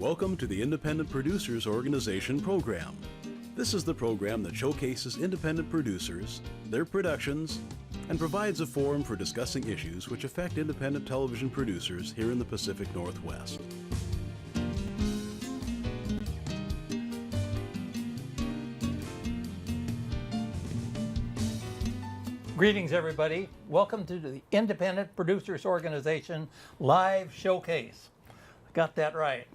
Welcome to the Independent Producers Organization program. This is the program that showcases independent producers, their productions, and provides a forum for discussing issues which affect independent television producers here in the Pacific Northwest. Greetings, everybody. Welcome to the Independent Producers Organization live showcase. I got that right.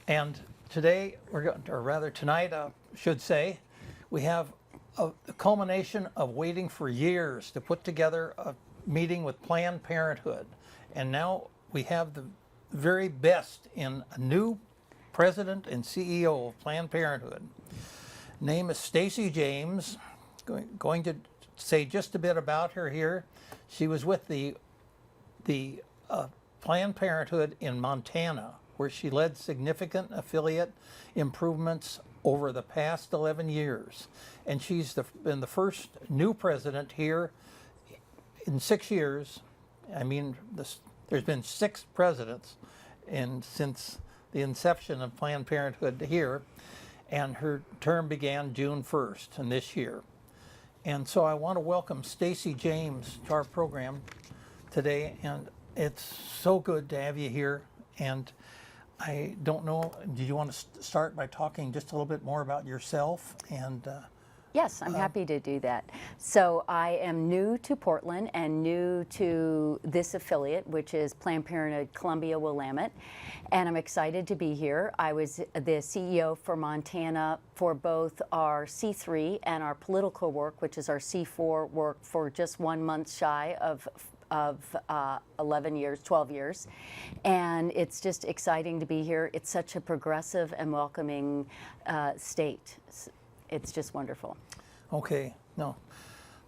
And today, tonight, I should say, we have a culmination of waiting for years to put together a meeting with Planned Parenthood. And now we have the very best in a new president and CEO of Planned Parenthood. Name is Stacey James. Going to say just a bit about her here. She was with the Planned Parenthood in Montana, where she led significant affiliate improvements over the past 11 years. And she's been the first new president here in 6 years. I mean, there's been 6 presidents since the inception of Planned Parenthood here, and her term began June 1st in this year. And so I want to welcome Stacey James to our program today, and it's so good to have you here. And I don't know, do you want to start by talking just a little bit more about yourself? And yes, I'm happy to do that. So I am new to Portland and new to this affiliate, which is Planned Parenthood Columbia-Willamette, and I'm excited to be here. I was the CEO for Montana for both our C3 and our political work, which is our C4 work, for just 1 month shy of 12 years. And it's just exciting to be here. It's such a progressive and welcoming state. It's just wonderful. Okay, no,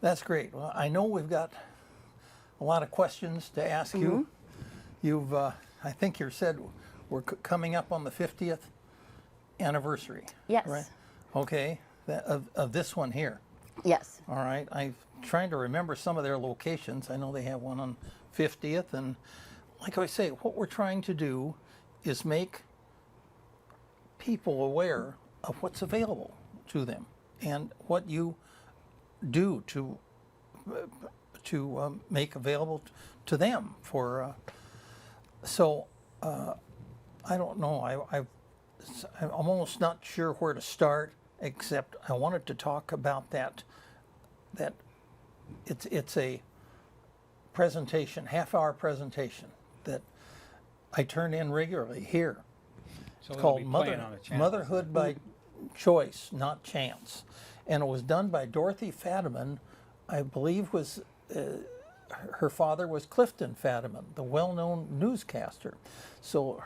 that's great. Well, I know we've got a lot of questions to ask you. You've, I think you said we're coming up on the 50th anniversary. Yes. Right? Okay, of this one here. Yes. All right, I'm trying to remember some of their locations. I know they have one on 50th, and like I say, what we're trying to do is make people aware of what's available to them and what you do to make available to them for. I don't know. I'm almost not sure where to start, except I wanted to talk about that it's a presentation, half-hour presentation that I turn in regularly here. So it's called Motherhood by Choice, Not Chance. And it was done by Dorothy Fadiman, I believe was, her father was Clifton Fadiman, the well-known newscaster. So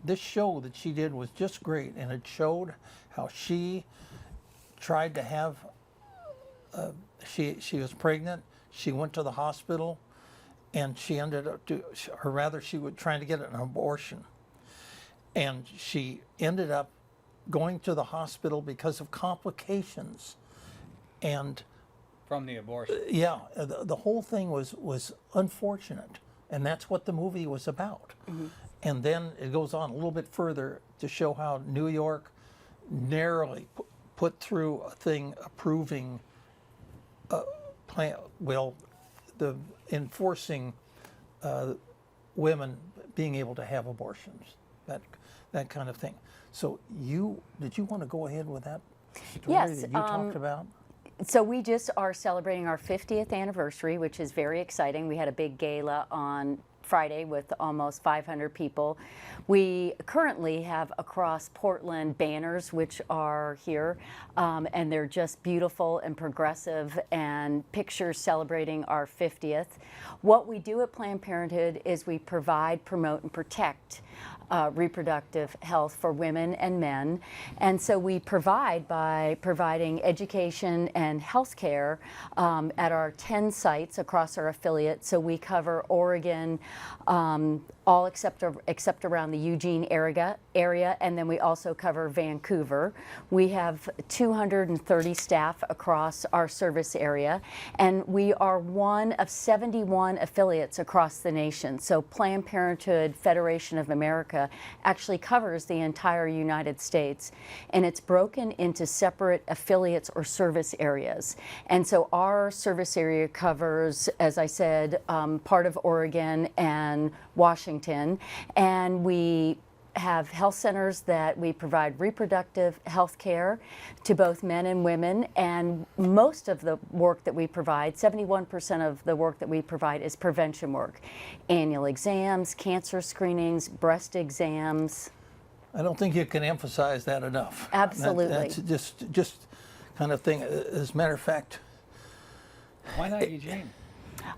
this show that she did was just great, and it showed how she tried to have, she was pregnant, she went to the hospital, and she ended up, she was trying to get an abortion. And she ended up going to the hospital because of complications. And from the abortion. Yeah, the whole thing was unfortunate, and that's what the movie was about. And then it goes on a little bit further to show how New York narrowly put through a thing approving, enforcing women being able to have abortions, that kind of thing. So did you want to go ahead with that story Yes, that you talked about? So we just are celebrating our 50th anniversary, which is very exciting. We had a big gala on Friday with almost 500 people. We currently have across Portland banners which are here, and they're just beautiful and progressive, and pictures celebrating our 50th. What we do at Planned Parenthood is we provide, promote, and protect reproductive health for women and men. And so we provide by providing education and health care at our 10 sites across our affiliate. So we cover Oregon, all except around the Eugene area, and then we also cover Vancouver. We have 230 staff across our service area, and we are one of 71 affiliates across the nation. So Planned Parenthood Federation of America actually covers the entire United States, and it's broken into separate affiliates or service areas. And so our service area covers, as I said, part of Oregon and Washington, and we have health centers that we provide reproductive health care to both men and women, and most of the work that we provide, 71% of the work that we provide, is prevention work. Annual exams, cancer screenings, breast exams. I don't think you can emphasize that enough. Absolutely. That's just kind of thing. As a matter of fact, Why not Eugene?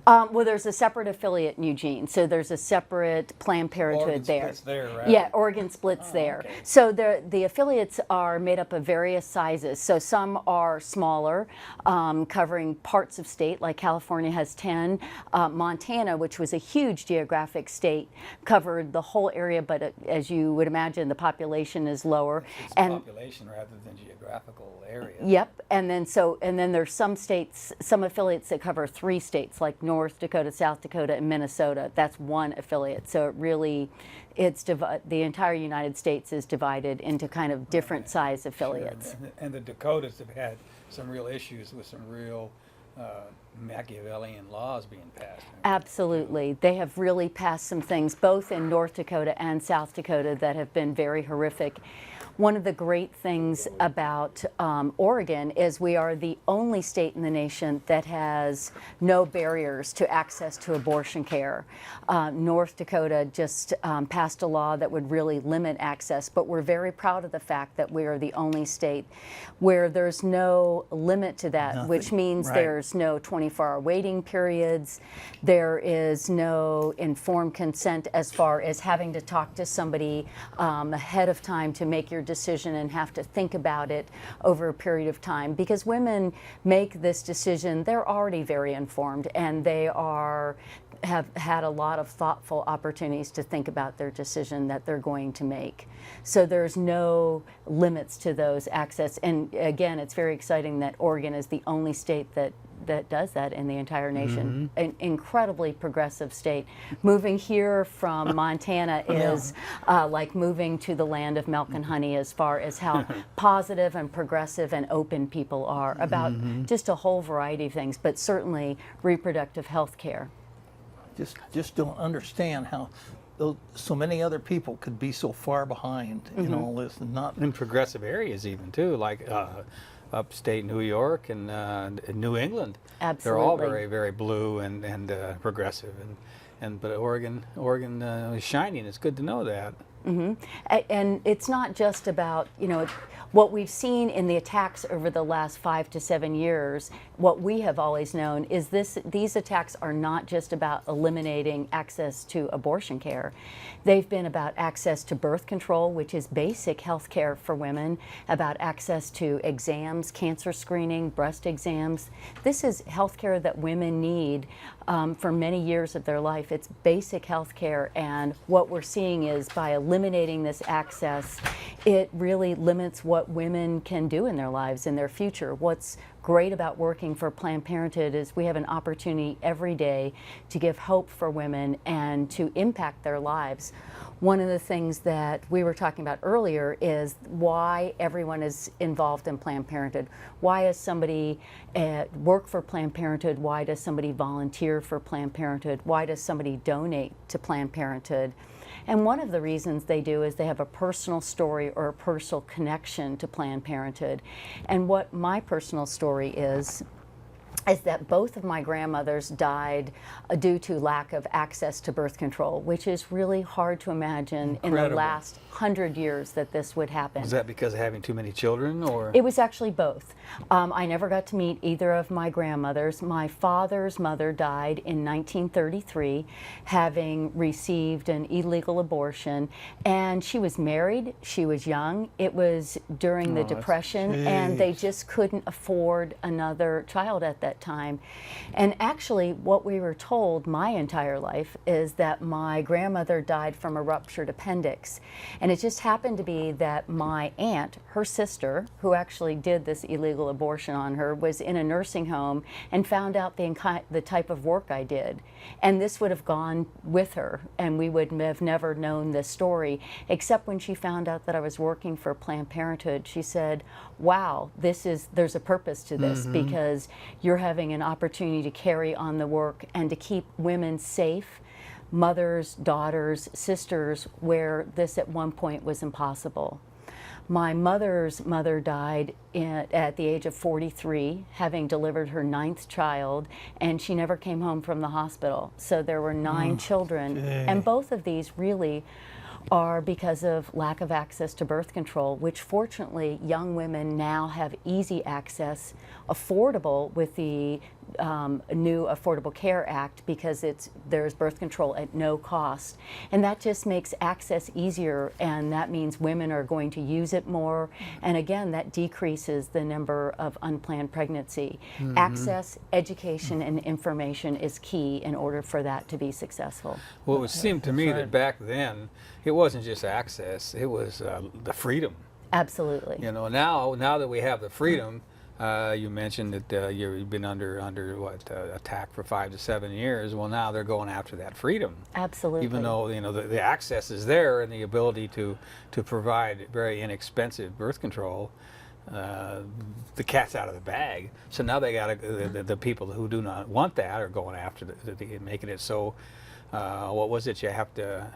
Well, there's a separate affiliate in Eugene, so there's a separate Planned Parenthood Oregon there. splits there, right? Yeah, Oregon splits there. okay. So the affiliates are made up of various sizes. So some are smaller, covering parts of state, like California has 10. Montana, which was a huge geographic state, covered the whole area, but as you would imagine, the population is lower. It's And population rather than geographical area. Yep, and then there's some states, some affiliates that cover 3 states, like North Dakota, South Dakota, and Minnesota. That's one affiliate. So it really, the entire United States is divided into kind of different size affiliates. Sure. And the Dakotas have had some real issues with some real Machiavellian laws being passed. Absolutely. They have really passed some things, both in North Dakota and South Dakota, that have been very horrific. One of the great things about Oregon is we are the only state in the nation that has no barriers to access to abortion care. North Dakota just passed a law that would really limit access, but we're very proud of the fact that we are the only state where there's no limit to that, Nothing. which means Right. there's no 24-hour waiting periods. There is no informed consent as far as having to talk to somebody ahead of time to make your decision and have to think about it over a period of time. Because women make this decision, they're already very informed, and they have had a lot of thoughtful opportunities to think about their decision that they're going to make. So there's no limits to those access. And again, it's very exciting that Oregon is the only state that does that in the entire nation. An incredibly progressive state. Moving here from Montana is like moving to the land of milk and honey, as far as how positive and progressive and open people are about just a whole variety of things, but certainly reproductive health care. just don't understand how so many other people could be so far behind in all this and not. In progressive areas even too, like upstate New York and New England. They're all Absolutely. very, very blue and progressive. But Oregon is shining. It's good to know that. And it's not just about, what we've seen in the attacks over the last 5 to 7 years. What we have always known is these attacks are not just about eliminating access to abortion care. They've been about access to birth control, which is basic health care for women, about access to exams, cancer screening, breast exams. This is health care that women need for many years of their life. It's basic health care, and what we're seeing is by eliminating this access, it really limits what women can do in their lives, in their future. What's great about working for Planned Parenthood is we have an opportunity every day to give hope for women and to impact their lives. One of the things that we were talking about earlier is why everyone is involved in Planned Parenthood. Why does somebody work for Planned Parenthood? Why does somebody volunteer for Planned Parenthood? Why does somebody donate to Planned Parenthood? And one of the reasons they do is they have a personal story or a personal connection to Planned Parenthood. And what my personal story is that both of my grandmothers died due to lack of access to birth control, which is really hard to imagine in the Incredible. last 100 years that this would happen. Was that because of having too many children, or? It was actually both. I never got to meet either of my grandmothers. My father's mother died in 1933, having received an illegal abortion, and she was married, she was young. It was during the Depression, and they just couldn't afford another child at that that time. And actually, what we were told my entire life is that my grandmother died from a ruptured appendix. And it just happened to be that my aunt, her sister, who actually did this illegal abortion on her, was in a nursing home and found out the type of work I did. And this would have gone with her, and we would have never known this story, except when she found out that I was working for Planned Parenthood. She said, wow, there's a purpose to this, because you're having an opportunity to carry on the work and to keep women safe, mothers, daughters, sisters, where this at one point was impossible. My mother's mother died at the age of 43, having delivered her 9th child, and she never came home from the hospital. So there were 9 children, and both of these really are because of lack of access to birth control, which fortunately young women now have easy access, affordable with the new Affordable Care Act, because there's birth control at no cost. And that just makes access easier, and that means women are going to use it more. And again, that decreases the number of unplanned pregnancy. Access, education, and information is key in order for that to be successful. Well, it would seem to me that back then, it wasn't just access, it was the freedom. Absolutely. You know, now that we have the freedom, you mentioned that you've been under attack for 5 to 7 years. Well, now they're going after that freedom. Absolutely. Even though the access is there and the ability to provide very inexpensive birth control, the cat's out of the bag. So now they got the people who do not want that are going after making it so. What was it? You have to.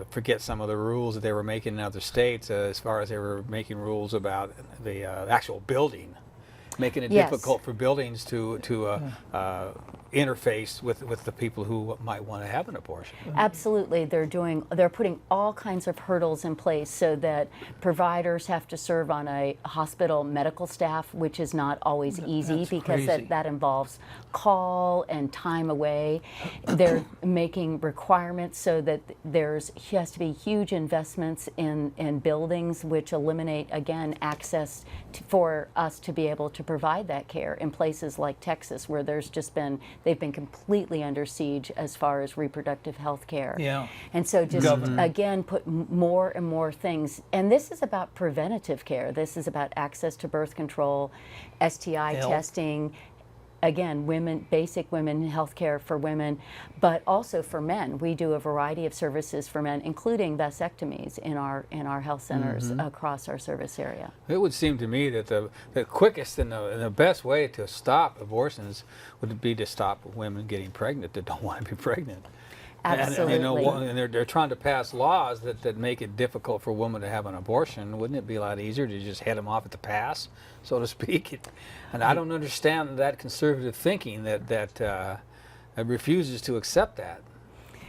Forget some of the rules that they were making in other states, as far as they were making rules about the actual building, making it difficult for buildings to interface with the people who might want to have an abortion. Absolutely. They're putting all kinds of hurdles in place so that providers have to serve on a hospital medical staff, which is not always easy, because that involves call and time away. They're making requirements so that has to be huge investments in buildings, which eliminate, again, access for us to be able to provide that care in places like Texas, where they've been completely under siege as far as reproductive health care. Yeah. And so just, again, put more and more things. And this is about preventative care. This is about access to birth control, STI testing, again, basic women health care for women, but also for men. We do a variety of services for men, including vasectomies in our health centers across our service area. It would seem to me that the quickest and the best way to stop abortions would be to stop women getting pregnant that don't want to be pregnant. Absolutely. And they're trying to pass laws that make it difficult for a woman to have an abortion. Wouldn't it be a lot easier to just head them off at the pass, so to speak? And I don't understand that conservative thinking that refuses to accept that.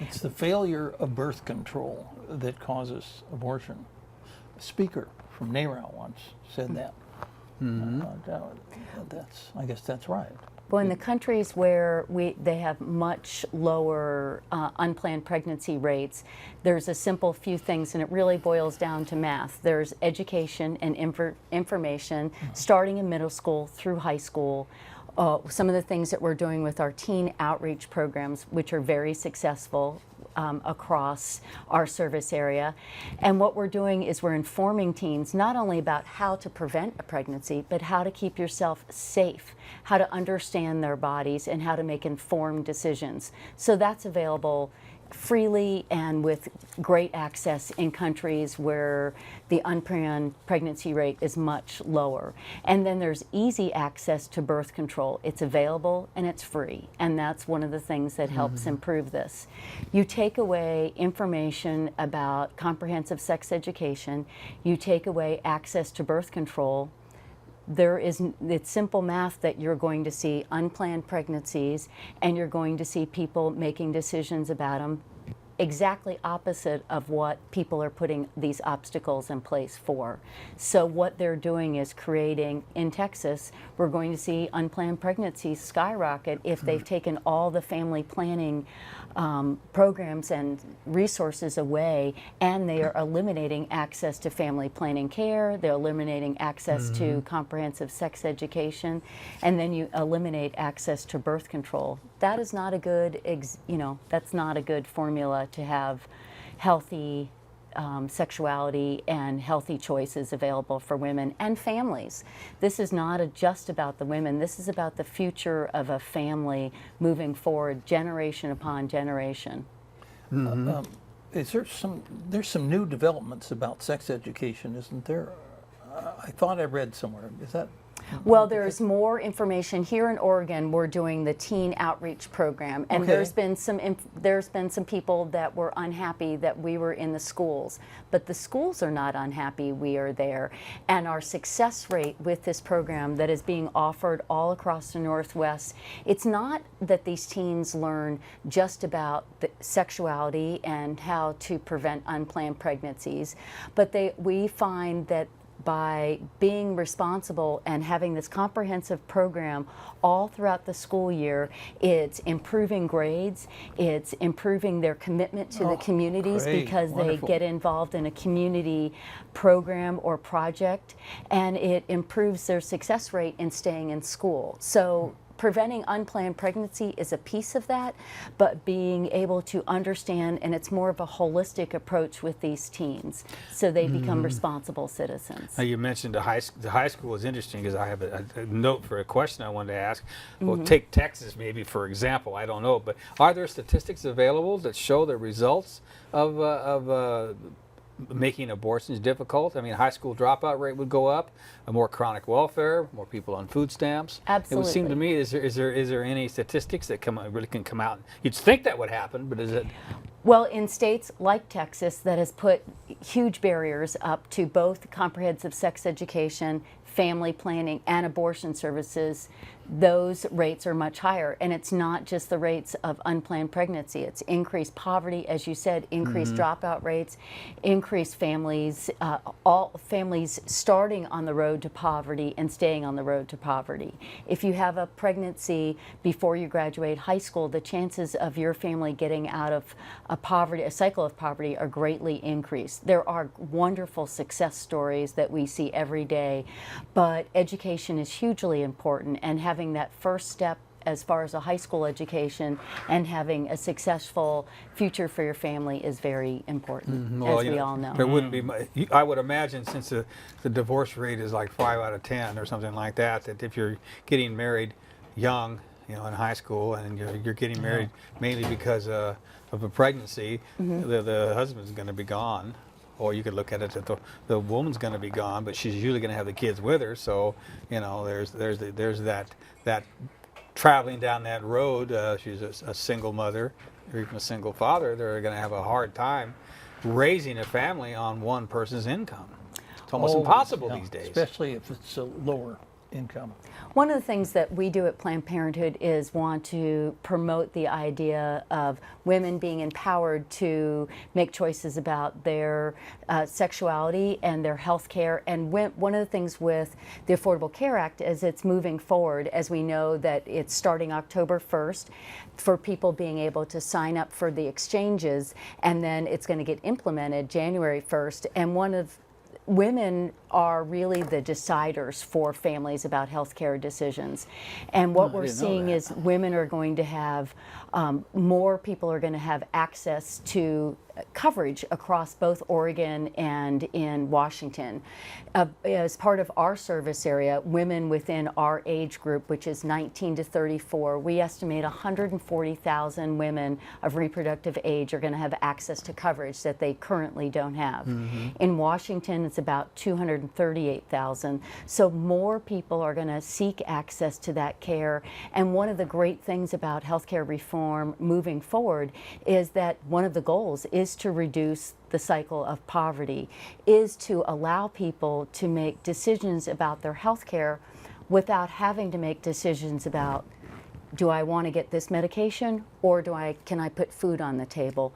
It's the failure of birth control that causes abortion. A speaker from NARAL once said that. I guess that's right. Well, in the countries where they have much lower unplanned pregnancy rates, there's a simple few things, and it really boils down to math. There's education and information, starting in middle school through high school. Some of the things that we're doing with our teen outreach programs, which are very successful across our service area. And what we're doing is we're informing teens not only about how to prevent a pregnancy, but how to keep yourself safe, how to understand their bodies, and how to make informed decisions. So that's available freely and with great access in countries where the unplanned pregnancy rate is much lower. And then there's easy access to birth control. It's available and it's free, and that's one of the things that helps improve this. You take away information about comprehensive sex education, you take away access to birth control. It's simple math that you're going to see unplanned pregnancies, and you're going to see people making decisions about them exactly opposite of what people are putting these obstacles in place for. So what they're doing is creating, in Texas, we're going to see unplanned pregnancies skyrocket if they've taken all the family planning programs and resources away, and they are eliminating access to family planning care, they're eliminating access to comprehensive sex education, and then you eliminate access to birth control. That is not a good, that's not a good formula to have healthy sexuality and healthy choices available for women and families. This is not just about the women. This is about the future of a family moving forward, generation upon generation. Is there there's some new developments about sex education, isn't there? I thought I read somewhere. Is that? Well, there's more information here in Oregon. We're doing the teen outreach program, and Okay. there's been some people that were unhappy that we were in the schools, but the schools are not unhappy we are there. And our success rate with this program that is being offered all across the Northwest, it's not that these teens learn just about the sexuality and how to prevent unplanned pregnancies, but we find that by being responsible and having this comprehensive program all throughout the school year, it's improving grades, it's improving their commitment to the communities great. because Wonderful. they get involved in a community program or project, and it improves their success rate in staying in school. So preventing unplanned pregnancy is a piece of that, but being able to understand, and it's more of a holistic approach with these teens, so they become responsible citizens. Now you mentioned the high school is interesting because I have a note for a question I wanted to ask. Well, take Texas maybe for example. I don't know, but are there statistics available that show the results of making abortions difficult? I mean, high school dropout rate would go up, a more chronic welfare, more people on food stamps. It would seem to Absolutely. me, is there any statistics that really can come out? You'd think that would happen, but is it? Well, in states like Texas that has put huge barriers up to both comprehensive sex education, family planning, and abortion services, those rates are much higher. And it's not just the rates of unplanned pregnancy, it's increased poverty, as you said, increased dropout rates, increased families, all families starting on the road to poverty and staying on the road to poverty. If you have a pregnancy before you graduate high school, the chances of your family getting out of a cycle of poverty are greatly increased. There are wonderful success stories that we see every day, but education is hugely important, and having that first step as far as a high school education and having a successful future for your family is very important, as we all know. There wouldn't be I would imagine, since the divorce rate is like 5 out of 10 or something like that, that if you're getting married young, in high school, and you're getting married mainly because of a pregnancy, the husband's going to be gone. Or you could look at it that the woman's going to be gone, but she's usually going to have the kids with her. So, there's that traveling down that road. She's a single mother or even a single father. They're going to have a hard time raising a family on one person's income. It's almost impossible these days. Especially if it's a lower income. One of the things that we do at Planned Parenthood is want to promote the idea of women being empowered to make choices about their sexuality and their health care. And one of the things with the Affordable Care Act is it's moving forward, as we know that it's starting October 1st, for people being able to sign up for the exchanges, and then it's going to get implemented January 1st. And women are really the deciders for families about health care decisions. And what we're seeing is women are going to have, more people are going to have access to coverage across both Oregon and in Washington. As part of our service area, women within our age group, which is 19 to 34, we estimate 140,000 women of reproductive age are going to have access to coverage that they currently don't have. In Washington, it's about 238,000. So more people are going to seek access to that care. And one of the great things about healthcare reform moving forward is that one of the goals is to reduce the cycle of poverty, is to allow people to make decisions about their health care without having to make decisions about, do I want to get this medication, or can I put food on the table?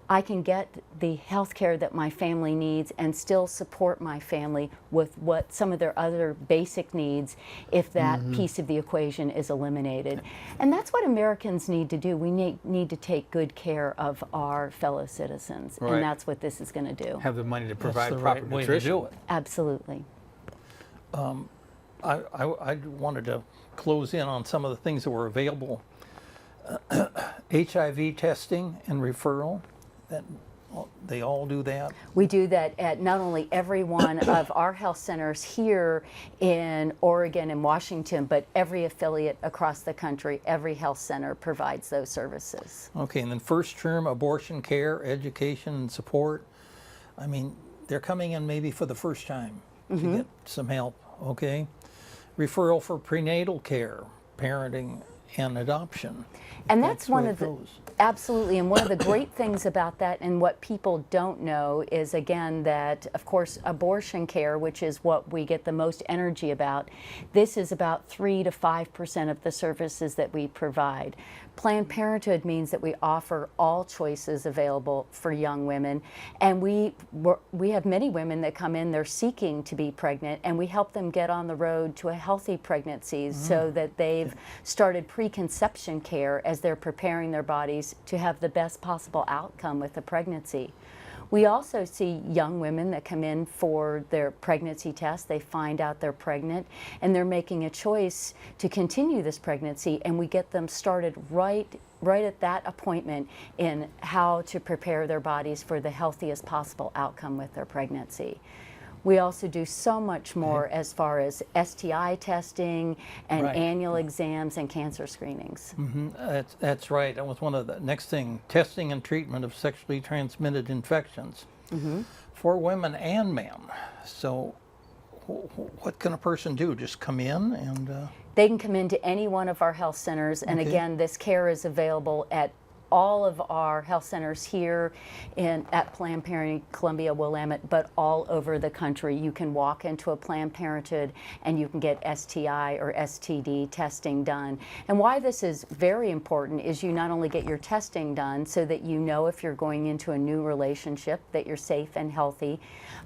I can get the health care that my family needs and still support my family with what some of their other basic needs if that piece of the equation is eliminated. And that's what Americans need to do. We need to take good care of our fellow citizens. Right. And that's what this is going to do. Have the money to That's provide the proper right way nutrition. to do it. Absolutely. I wanted to close in on some of the things that were available. HIV testing and referral, that they all do that. We do that at not only every one of our health centers here in Oregon and Washington, but every affiliate across the country. Every health center provides those services. Okay, and then first term abortion care, education, and support. I mean, they're coming in maybe for the first time to get some help, okay? Referral for prenatal care, parenting, and adoption. And that's one where of it the, goes. absolutely, and one of the great things about that and what people don't know is, again, that, of course, abortion care, which is what we get the most energy about, this is about 3 to 5% of the services that we provide. Planned Parenthood means that we offer all choices available for young women, and we have many women that come in, they're seeking to be pregnant, and we help them get on the road to a healthy pregnancy so that they've started preconception care as they're preparing their bodies to have the best possible outcome with the pregnancy. We also see young women that come in for their pregnancy test. They find out they're pregnant and they're making a choice to continue this pregnancy, and we get them started right at that appointment in how to prepare their bodies for the healthiest possible outcome with their pregnancy. We also do so much more as far as STI testing and Right. annual exams and cancer screenings. That's right. That was one of the next thing, testing and treatment of sexually transmitted infections for women and men. So what can a person do? Just come in and... They can come into any one of our health centers, and Okay. again, this care is available at all of our health centers here at Planned Parenthood, Columbia, Willamette, but all over the country. You can walk into a Planned Parenthood and you can get STI or STD testing done. And why this is very important is you not only get your testing done so that you know if you're going into a new relationship that you're safe and healthy,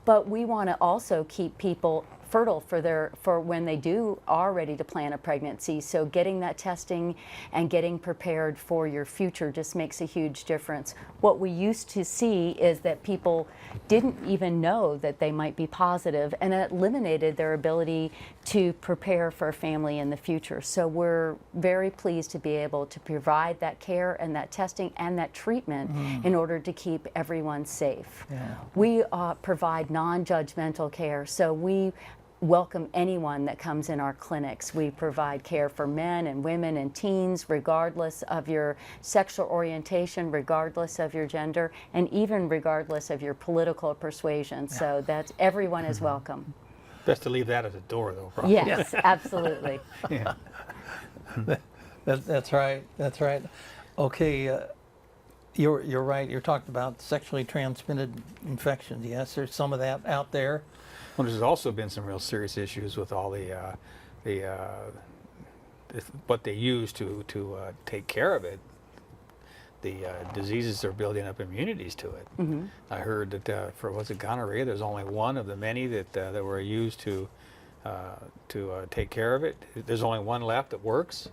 but we want to also keep people fertile for when they are ready to plan a pregnancy. So getting that testing and getting prepared for your future just makes a huge difference. What we used to see is that people didn't even know that they might be positive, and it eliminated their ability to prepare for a family in the future. So we're very pleased to be able to provide that care and that testing and that treatment in order to keep everyone safe. Yeah. We provide non-judgmental care, so we welcome anyone that comes in our clinics. We provide care for men and women and teens, regardless of your sexual orientation, regardless of your gender, and even regardless of your political persuasion. So that everyone is welcome. Best to leave that at the door, though. Probably. Yes, absolutely. Yeah. That's right. That's right. Okay, you're right. You're talking about sexually transmitted infections. Yes, there's some of that out there. Well, there's also been some real serious issues with all what they use to take care of it. The diseases are building up immunities to it. I heard that for gonorrhea, there's only one of the many that were used to take care of it. There's only one left that works.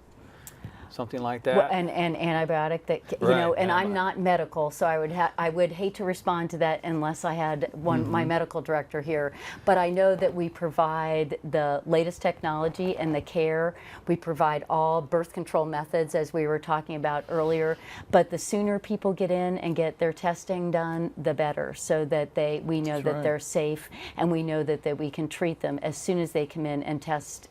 Something like that. Well, and antibiotic that and I'm not medical, so I would hate to respond to that unless I had my medical director here. But I know that we provide the latest technology and the care. We provide all birth control methods, as we were talking about earlier. But the sooner people get in and get their testing done, the better, so that we know that they're safe, and we know that we can treat them as soon as they come in and test.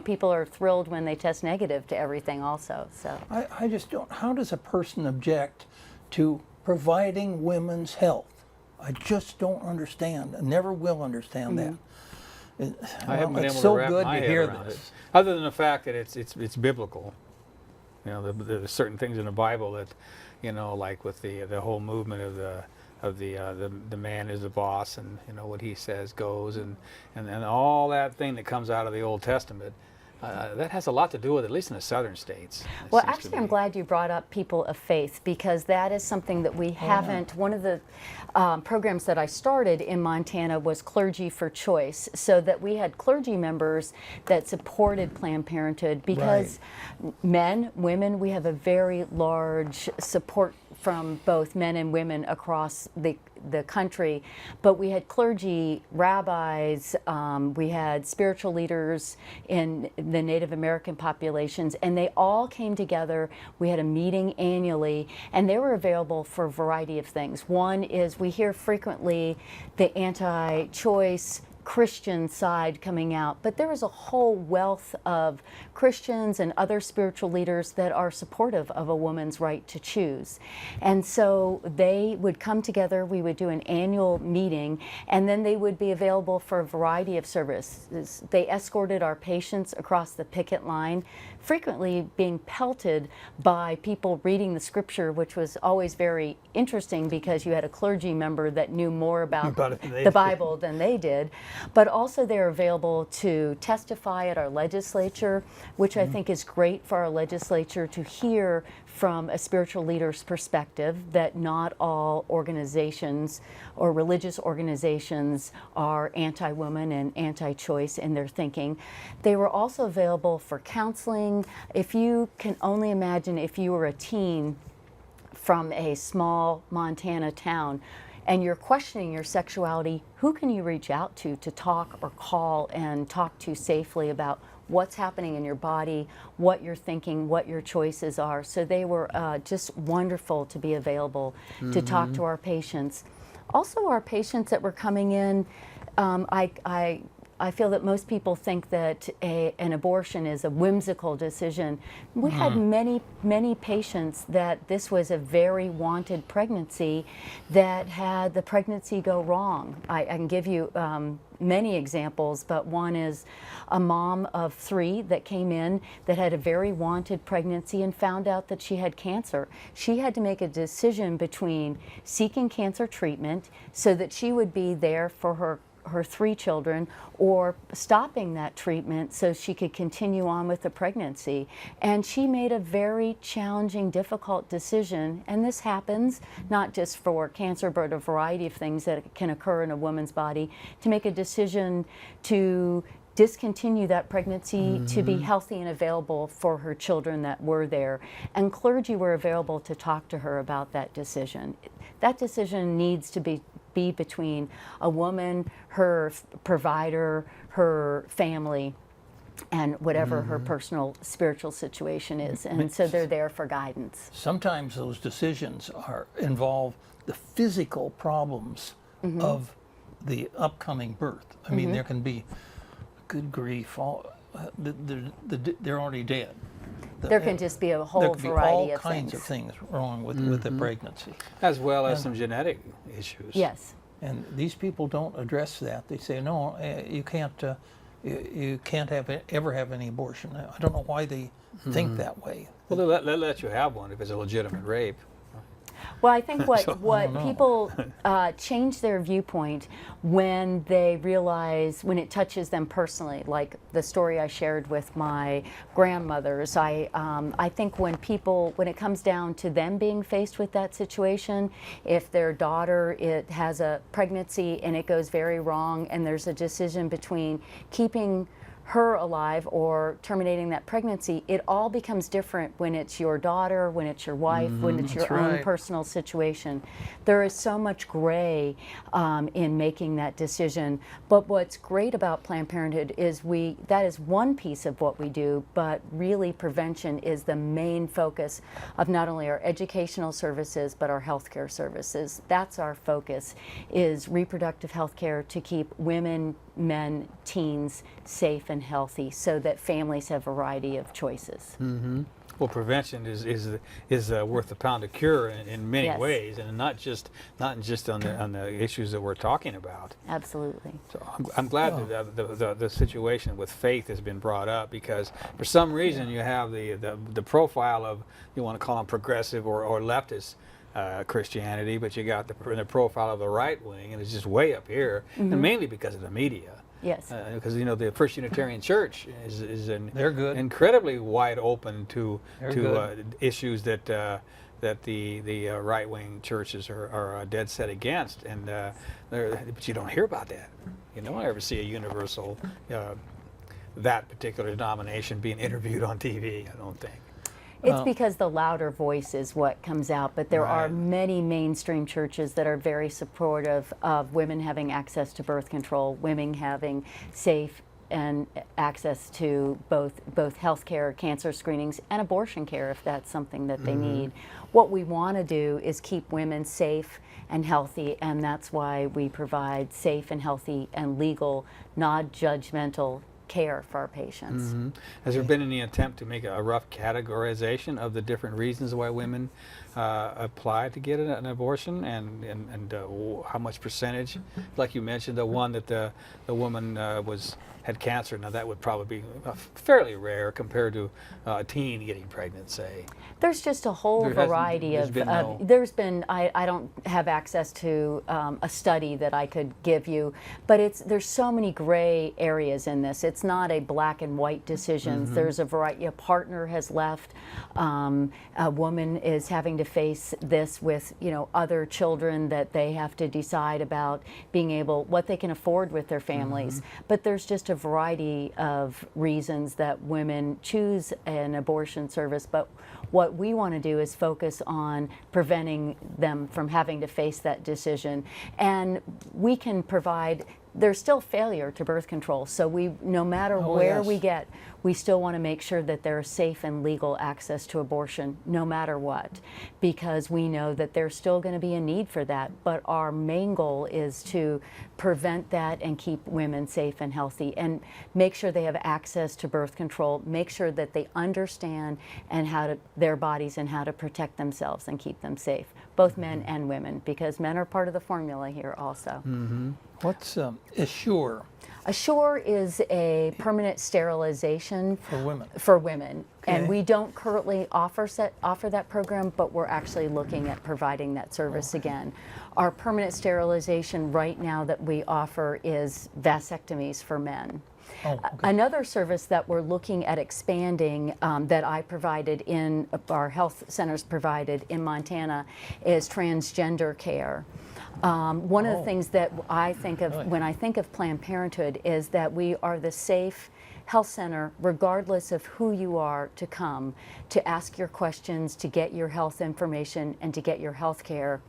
People are thrilled when they test negative to everything also. So I just don't. How does a person object to providing women's health? I just don't understand. I never will understand that. I haven't been It's able so to wrap good my to head hear around this. it. Other than the fact that it's biblical. There's certain things in the Bible that, like with the whole movement of the man is the boss, and what he says goes, and all that thing that comes out of the Old Testament. That has a lot to do with, at least in the southern states. it Well, seems to actually, I'm be. glad you brought up people of faith, because that is something that we haven't. One of the programs that I started in Montana was Clergy for Choice, so that we had clergy members that supported Planned Parenthood, because men, women, we have a very large support from both men and women across the country, but we had clergy, rabbis, we had spiritual leaders in the Native American populations, and they all came together. We had a meeting annually, and they were available for a variety of things. One is, we hear frequently the anti-choice Christian side coming out, but there is a whole wealth of Christians and other spiritual leaders that are supportive of a woman's right to choose. And so they would come together, we would do an annual meeting, and then they would be available for a variety of services. They escorted our patients across the picket line, frequently being pelted by people reading the scripture, which was always very interesting, because you had a clergy member that knew more about the Bible than they did. But also they're available to testify at our legislature, which I think is great for our legislature to hear from a spiritual leader's perspective, that not all organizations or religious organizations are anti-woman and anti-choice in their thinking. They were also available for counseling. If you can only imagine, if you were a teen from a small Montana town and you're questioning your sexuality, who can you reach out to talk or call and talk to safely about what's happening in your body, what you're thinking, what your choices are? So they were just wonderful to be available to talk to our patients. Also, our patients that were coming in, I feel that most people think that an abortion is a whimsical decision. We had many patients that this was a very wanted pregnancy that had the pregnancy go wrong. I can give you many examples, but one is a mom of 3 that came in that had a very wanted pregnancy and found out that she had cancer. She had to make a decision between seeking cancer treatment so that she would be there for her 3 children, or stopping that treatment so she could continue on with the pregnancy. And she made a very challenging, difficult decision, and this happens not just for cancer, but a variety of things that can occur in a woman's body, to make a decision to discontinue that pregnancy to be healthy and available for her children that were there. And clergy were available to talk to her about that decision. That decision needs to be between a woman, her provider, her family, and whatever her personal spiritual situation is. And so they're there for guidance. Sometimes those decisions involve the physical problems of the upcoming birth. I mean, there can be, good grief, they're already dead. There can just be a whole There could be variety all of kinds things. of things wrong with the pregnancy. As well as some genetic issues. Yes. And these people don't address that. They say, no, you can't ever have any abortion. I don't know why they think that way. Well, they'll let you have one if it's a legitimate rape. Well, I think what I don't know. people change their viewpoint when they realize, when it touches them personally, like the story I shared with my grandmothers. I think when it comes down to them being faced with that situation, if their daughter has a pregnancy and it goes very wrong, and there's a decision between keeping her alive or terminating that pregnancy, it all becomes different when it's your daughter, when it's your wife, when it's your own right. personal situation. There is so much gray in making that decision. But what's great about Planned Parenthood is that is one piece of what we do, but really prevention is the main focus of not only our educational services, but our healthcare services. That's our focus, is reproductive health care to keep women, men, teens safe and healthy, so that families have a variety of choices. Well, prevention is worth a pound of cure in many Yes. ways, and not just on the issues that we're talking about. Absolutely. So I'm glad that the situation with faith has been brought up, because for some reason you have the profile of, you want to call them progressive or leftist Christianity, but you got the profile of the right wing, and it's just way up here, and mainly because of the media. Yes. Because the First Unitarian Church is They're good. incredibly wide open to They're good. issues that the right wing churches are dead set against, and but you don't hear about that. You don't ever see a universal that particular denomination being interviewed on TV. I don't think. It's because the louder voice is what comes out, but there are Right. many mainstream churches that are very supportive of women having access to birth control, women having safe and access to both health care, cancer screenings, and abortion care if that's something that they need. What we want to do is keep women safe and healthy, and that's why we provide safe and healthy and legal, non-judgmental care for our patients. Has there been any attempt to make a rough categorization of the different reasons why women apply to get an abortion, and how much percentage? Like you mentioned, the one that the woman had cancer. Now that would probably be fairly rare compared to a teen getting pregnant, say. There's just a whole There hasn't- variety there's of, been no- there's been, I don't have access to a study that I could give you, but there's so many gray areas in this. It's not a black and white decisions. There's a variety. A partner has left. A woman is having to face this with, other children that they have to decide about what they can afford with their families. But there's just a variety of reasons that women choose an abortion service. But what we want to do is focus on preventing them from having to face that decision. And we can provide, there's still failure to birth control. So no matter where yes. we get, we still want to make sure that there's safe and legal access to abortion, no matter what, because we know that there's still going to be a need for that. But our main goal is to prevent that and keep women safe and healthy, and make sure they have access to birth control, make sure that they understand their bodies and how to protect themselves and keep them safe, both men and women, because men are part of the formula here also. What's Assure Assure is a permanent sterilization for women? for women. And Okay. we don't currently offer that program, but we're actually looking at providing that service again. Our permanent sterilization right now that we offer is vasectomies for men. Oh, okay. Another service that we're looking at expanding that I provided our health centers provided in Montana is transgender care. One of the things that I think of Really? when I think of Planned Parenthood is that we are the safe health center, regardless of who you are, to come, to ask your questions, to get your health information, and to get your health care.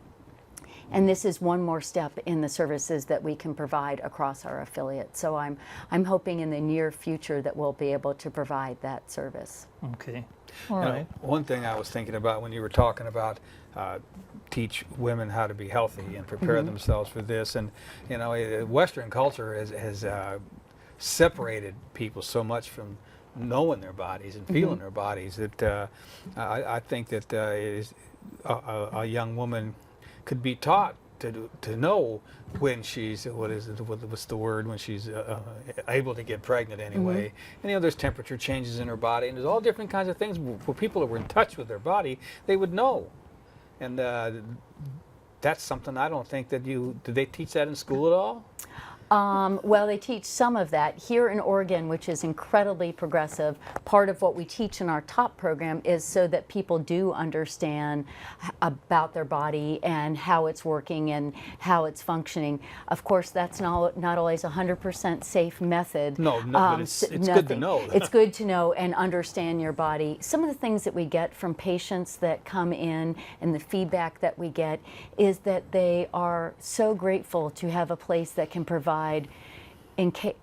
And this is one more step in the services that we can provide across our affiliates. So I'm hoping in the near future that we'll be able to provide that service. Okay. All You know, right. one thing I was thinking about when you were talking about teach women how to be healthy and prepare themselves for this, and Western culture has separated people so much from knowing their bodies and feeling their bodies that I think that a young woman could be taught to know when she's what's the word, when she's able to get pregnant anyway. And there's temperature changes in her body, and there's all different kinds of things. For people that were in touch with their body, they would know. And that's something I don't think that did they teach that in school at all? Well, they teach some of that. Here in Oregon, which is incredibly progressive, part of what we teach in our top program is so that people do understand about their body and how it's working and how it's functioning. Of course, that's not always 100% safe method. No, but it's good to know. It's good to know and understand your body. Some of the things that we get from patients that come in and the feedback that we get is that they are so grateful to have a place that can provide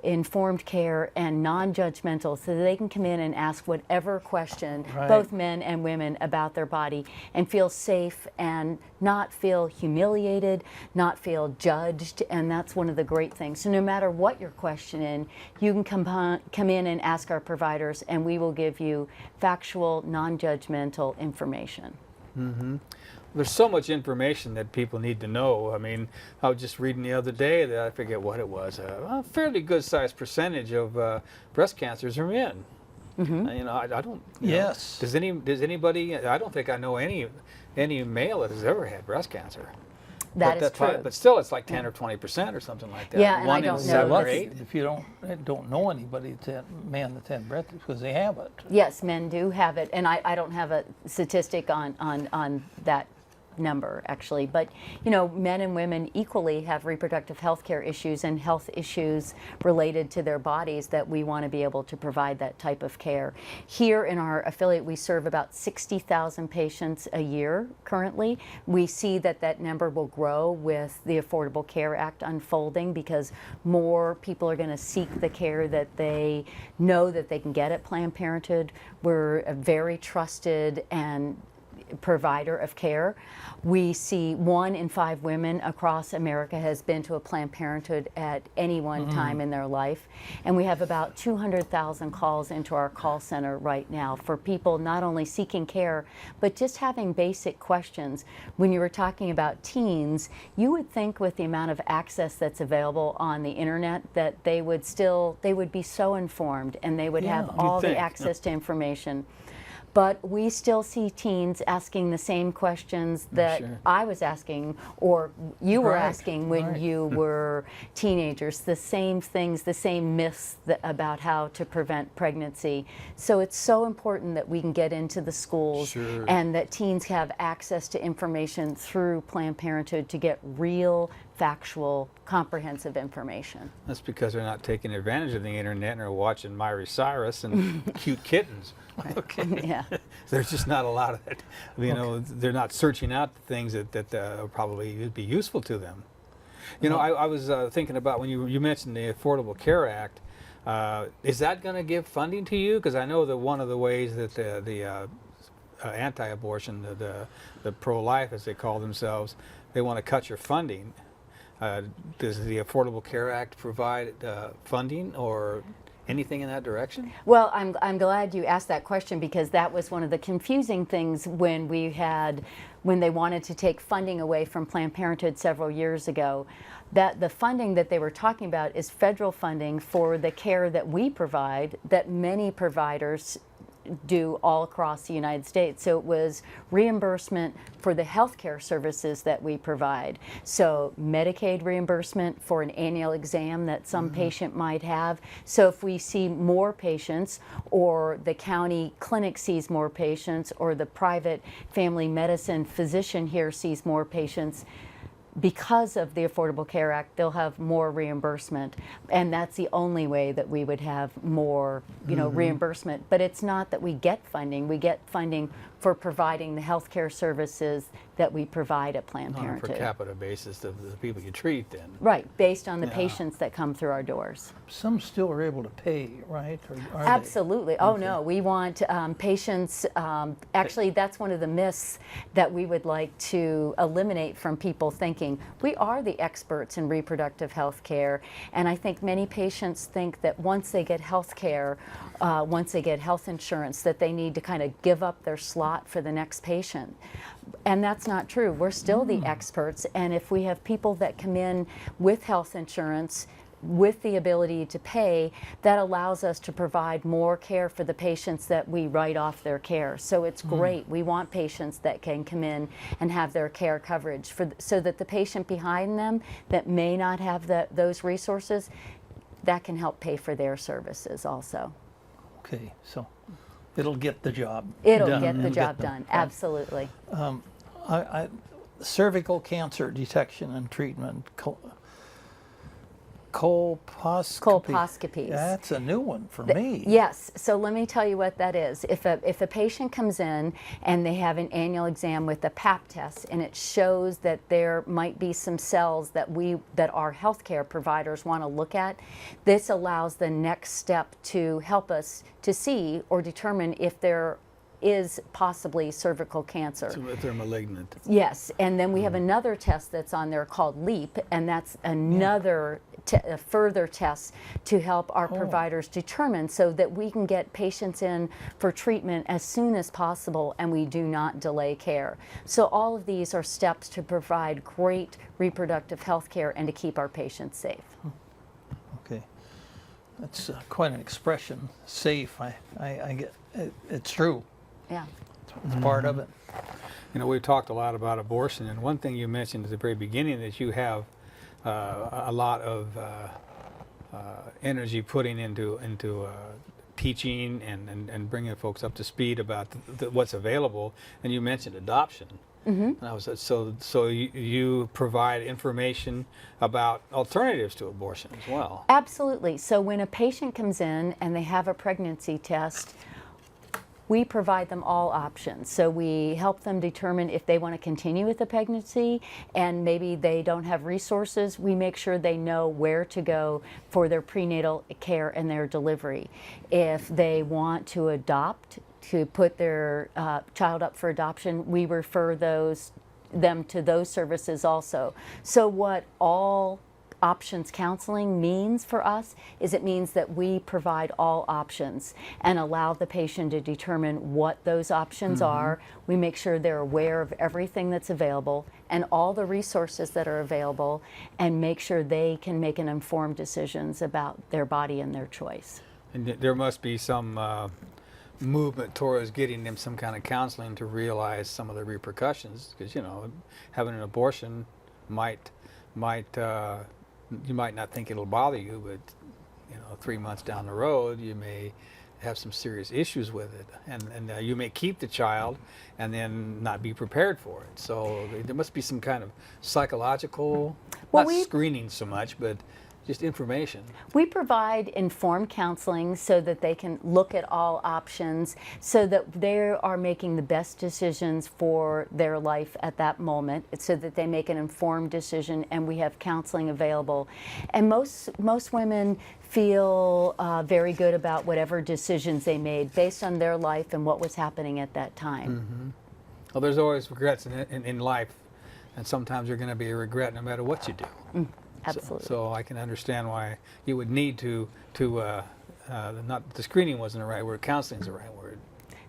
informed care and non-judgmental, so that they can come in and ask whatever question, Right. both men and women, about their body, and feel safe and not feel humiliated, not feel judged. And that's one of the great things. So no matter what you're questioning, you can come in and ask our providers, and we will give you factual, non-judgmental information. There's so much information that people need to know. I mean, I was just reading the other day that I forget what it was. A fairly good-sized percentage of breast cancers are men. I don't. Yes. Does anybody? I don't think I know any male that has ever had breast cancer. That is true. But still, it's like 10 or 20% or something like that. Yeah, and I One in don't know 7 or Lucky 8. if you don't know anybody that's had breast because they have it. Yes, men do have it, and I don't have a statistic on that number actually, but you know, men and women equally have reproductive health care issues and health issues related to their bodies that we want to be able to provide that type of care. Here in our affiliate, we serve about 60,000 patients a year currently. We see that that number will grow with the Affordable Care Act unfolding because more people are going to seek the care that they know that they can get at Planned Parenthood. We're a very trusted and provider of care. We see 1 in 5 women across America has been to a Planned Parenthood at any one time in their life. And we have about 200,000 calls into our call center right now for people not only seeking care, but just having basic questions. When you were talking about teens, you would think with the amount of access that's available on the internet that they would be so informed and they would have all the access to information. But we still see teens asking the same questions that I was asking or you were asking when you were teenagers, the same things, the same myths about how to prevent pregnancy. So it's so important that we can get into the schools and that teens have access to information through Planned Parenthood to get real, factual, comprehensive information. That's because they're not taking advantage of the internet and are watching Miley Cyrus and cute kittens. Okay. Yeah. There's just not a lot of it. You know, they're not searching out the things that probably would be useful to them. You know, I was thinking about when you mentioned the Affordable Care Act. Is that going to give funding to you? Because I know that one of the ways that the anti-abortion, the pro-life, as they call themselves, they want to cut your funding. Does the Affordable Care Act provide funding or anything in that direction? Well, I'm glad you asked that question because that was one of the confusing things when they wanted to take funding away from Planned Parenthood several years ago. That the funding that they were talking about is federal funding for the care that we provide, that many providers do all across the United States. So it was reimbursement for the healthcare services that we provide. So Medicaid reimbursement for an annual exam that some patient might have. So if we see more patients or the county clinic sees more patients or the private family medicine physician here sees more patients, because of the Affordable Care Act, they'll have more reimbursement, and that's the only way that we would have more, reimbursement. But it's not that we get funding; we get funding for providing the healthcare services that we provide at Planned Parenthood. On a per capita basis of the people you treat, then. Right, based on the patients that come through our doors. Some still are able to pay, right? Or are Absolutely. Oh, no. We want patients, actually, that's one of the myths that we would like to eliminate from people thinking. We are the experts in reproductive health care, and I think many patients think that once they get health care, once they get health insurance, that they need to kind of give up their slot for the next patient. And that's not true. We're still the experts, and if we have people that come in with health insurance, with the ability to pay, that allows us to provide more care for the patients that we write off their care. So it's great. We want patients that can come in and have their care coverage so that the patient behind them that may not have those resources, that can help pay for their services also. Okay, so it'll get the job It'll done. get the job done, absolutely. Cervical cancer detection and treatment, colposcopy. Colposcopies. That's a new one for me. Yes, so let me tell you what that is. If a patient comes in and they have an annual exam with a Pap test and it shows that there might be some cells that our healthcare providers want to look at, this allows the next step to help us to see or determine if there is possibly cervical cancer. So if they're malignant. Yes, and then we have another test that's on there called LEAP, and that's another a further test to help our providers determine so that we can get patients in for treatment as soon as possible and we do not delay care. So all of these are steps to provide great reproductive health care and to keep our patients safe. Okay, that's quite an expression. Safe. I get it, it's true. Yeah. It's It's part of it. You know, we've talked a lot about abortion, and one thing you mentioned at the very beginning that you have a lot of energy putting into teaching and bringing folks up to speed about what's available. And you mentioned adoption. And I was so you provide information about alternatives to abortion as well. Absolutely. So when a patient comes in and they have a pregnancy test, we provide them all options. So we help them determine if they want to continue with the pregnancy, and maybe they don't have resources. We make sure they know where to go for their prenatal care and their delivery. If they want to adopt, to put their child up for adoption, we refer them to those services also. So what all options counseling means for us is it means that we provide all options and allow the patient to determine what those options are. We make sure they're aware of everything that's available and all the resources that are available, and make sure they can make an informed decisions about their body and their choice. And there must be some movement towards getting them some kind of counseling to realize some of the repercussions, because you know, having an abortion might you might not think it'll bother you, but you know, 3 months down the road you may have some serious issues with it, and you may keep the child and then not be prepared for it. So there must be some kind of psychological, not screening so much, but just information. We provide informed counseling so that they can look at all options, so that they are making the best decisions for their life at that moment, so that they make an informed decision, and we have counseling available. And most women feel very good about whatever decisions they made based on their life and what was happening at that time. Well, there's always regrets in life, and sometimes you're going to be a regret no matter what you do. Absolutely. So I can understand why you would need to not, the screening wasn't the right word, counseling is the right word.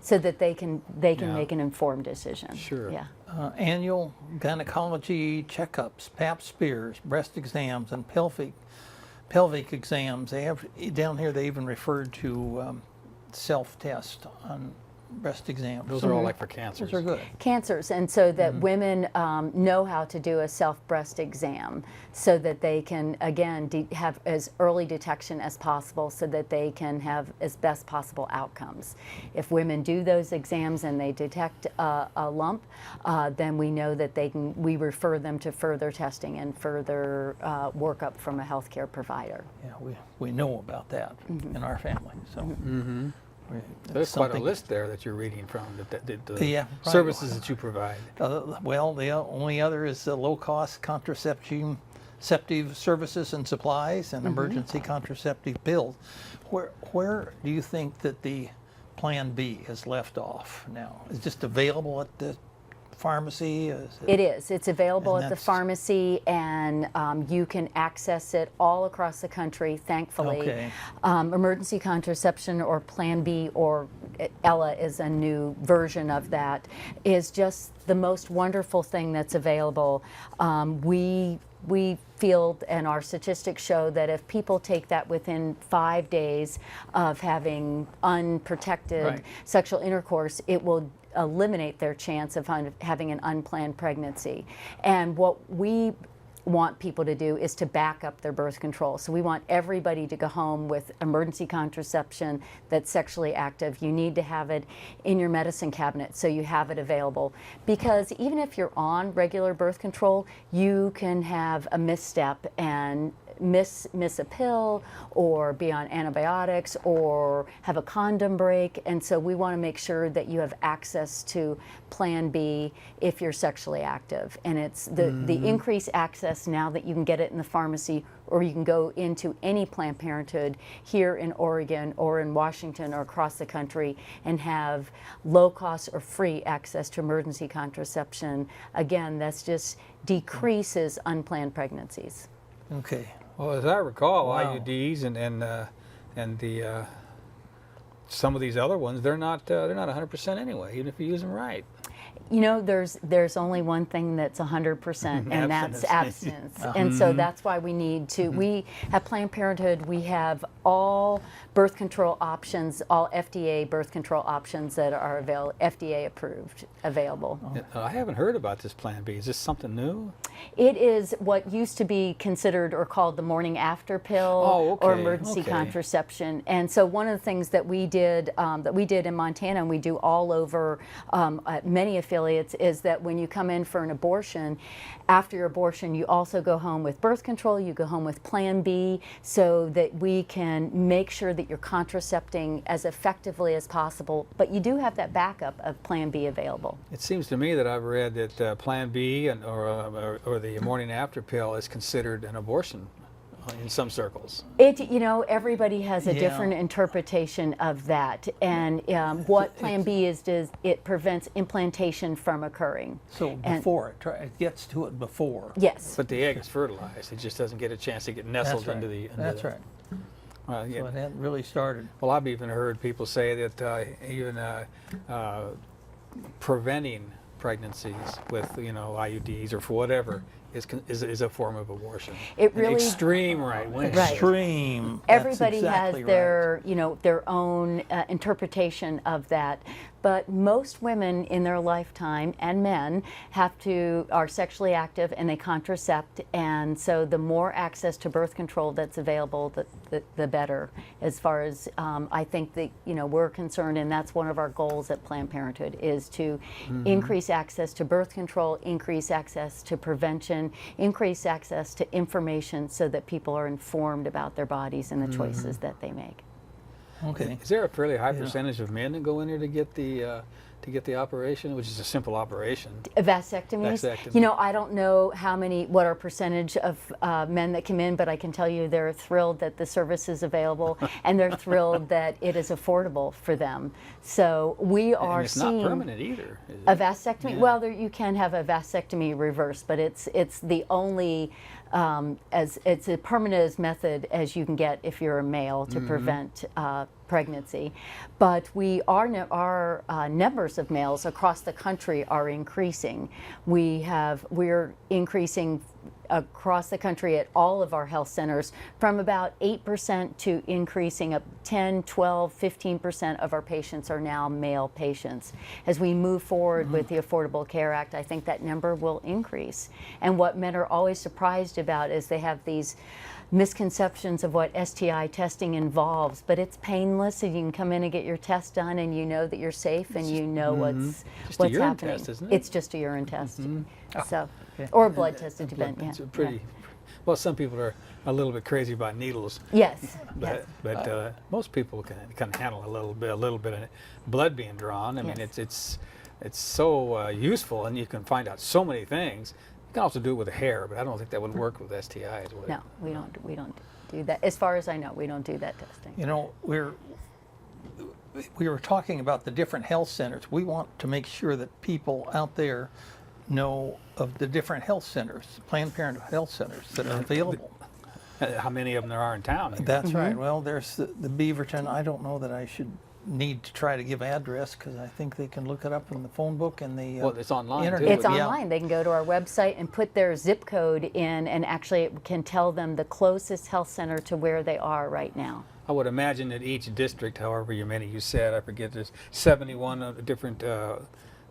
So that they can Yeah. make an informed decision. Sure. Yeah. Annual gynecology checkups, pap smears, breast exams, and pelvic exams. They have down here. They even referred to self-test on breast exams. Those are all like for cancers. Those are good. Cancers, and so that women know how to do a self-breast exam, so that they can again have as early detection as possible, so that they can have as best possible outcomes. If women do those exams and they detect a lump, then we know that we refer them to further testing and further workup from a healthcare provider. Yeah, we know about that in our family. So. There's quite a list there that you're reading from, the Yeah, right. services that you provide. Well, the only other is low-cost contraceptive services and supplies, and emergency contraceptive pills. Where do you think that the Plan B is left off now? Is it just available at the pharmacy? It is. It's available And at the that's- pharmacy, and you can access it all across the country, thankfully. Okay. Emergency contraception, or Plan B, or Ella is a new version of that, is just the most wonderful thing that's available. We feel, and our statistics show, that if people take that within 5 days of having unprotected Right. sexual intercourse, it will eliminate their chance of having an unplanned pregnancy. And what we want people to do is to back up their birth control. So we want everybody to go home with emergency contraception that's sexually active. You need to have it in your medicine cabinet so you have it available. Because even if you're on regular birth control, you can have a misstep and miss a pill, or be on antibiotics, or have a condom break. And so we want to make sure that you have access to Plan B if you're sexually active. And it's the increased access now that you can get it in the pharmacy, or you can go into any Planned Parenthood here in Oregon or in Washington or across the country and have low cost or free access to emergency contraception. Again, that's just decreases unplanned pregnancies. Okay. Well, as I recall, Wow. IUDs and the some of these other ones, they're not 100% anyway, even if you use them right. You know, there's only one thing that's 100%, and that's abstinence. And so that's why we need to. We at Planned Parenthood, we have all birth control options, all FDA birth control options that are FDA approved, available. I haven't heard about this Plan B. Is this something new? It is what used to be considered or called the morning after pill Oh, or okay, emergency okay. contraception. And so one of the things that we did in Montana, and we do all over at many affiliates, is that when you come in for an abortion, after your abortion, you also go home with birth control, you go home with Plan B, so that we can make sure that you're contracepting as effectively as possible. But you do have that backup of Plan B available. It seems to me that I've read that Plan B or the morning after pill is considered an abortion in some circles. Everybody has a Yeah. different interpretation of that. And what Plan B is it prevents implantation from occurring. So And- before it gets to it before. Yes. But the egg is fertilized. It just doesn't get a chance to get nestled That's right. into the. That's right. Yeah. So it hadn't really started. Well, I've even heard people say that even preventing pregnancies with IUDs or for whatever is a form of abortion. It An really- extreme right wing. Right. Extreme. That's Everybody exactly has right. their own interpretation of that, but most women in their lifetime and men are sexually active and they contracept, and so the more access to birth control that's available, the better. As far as I think that we're concerned, and that's one of our goals at Planned Parenthood is to increase access to birth control, increase access to prevention, increase access to information, so that people are informed about their bodies and the choices that they make. Okay. Is there a fairly high percentage of men that go in there to get the operation, which is a simple operation? Vasectomies. Vasectomy. I don't know what our percentage of men that come in, but I can tell you they're thrilled that the service is available, and they're thrilled that it is affordable for them. So we are And it's seeing not permanent either. Is a it? vasectomy. Yeah. Well, you can have a vasectomy reverse, but it's the only it's as permanent as method as you can get if you're a male to prevent pregnancy. But our numbers of males across the country are increasing. We're increasing across the country at all of our health centers from about 8% to increasing up 10, 12, 15% of our patients are now male patients. As we move forward with the Affordable Care Act, I think that number will increase. And what men are always surprised about is they have these misconceptions of what STI testing involves, but it's painless, and you can come in and get your test done, and you know that you're safe, and you know what's Just a urine happening. test, isn't it? It's just a urine test. So, or a blood test, it depends. It's a pretty. Well, some people are a little bit crazy about needles, Yes. but most people can handle a little bit of blood being drawn. I mean, Yes. it's so useful, and you can find out so many things. You can also do it with hair, but I don't think that would work with STIs. Would it? No, we don't do that. As far as I know, we don't do that testing. We were talking about the different health centers. We want to make sure that people out there know of the different health centers, Planned Parenthood health centers that are available. How many of them there are in town? here. That's right. Well, there's the Beaverton. I don't know that I should need to try to give address, because I think they can look it up in the phone book and the Well, it's online, too. internet. It's Yeah. online. They can go to our website and put their zip code in, and actually it can tell them the closest health center to where they are right now. I would imagine that each district, however many you said, I forget, there's 71 different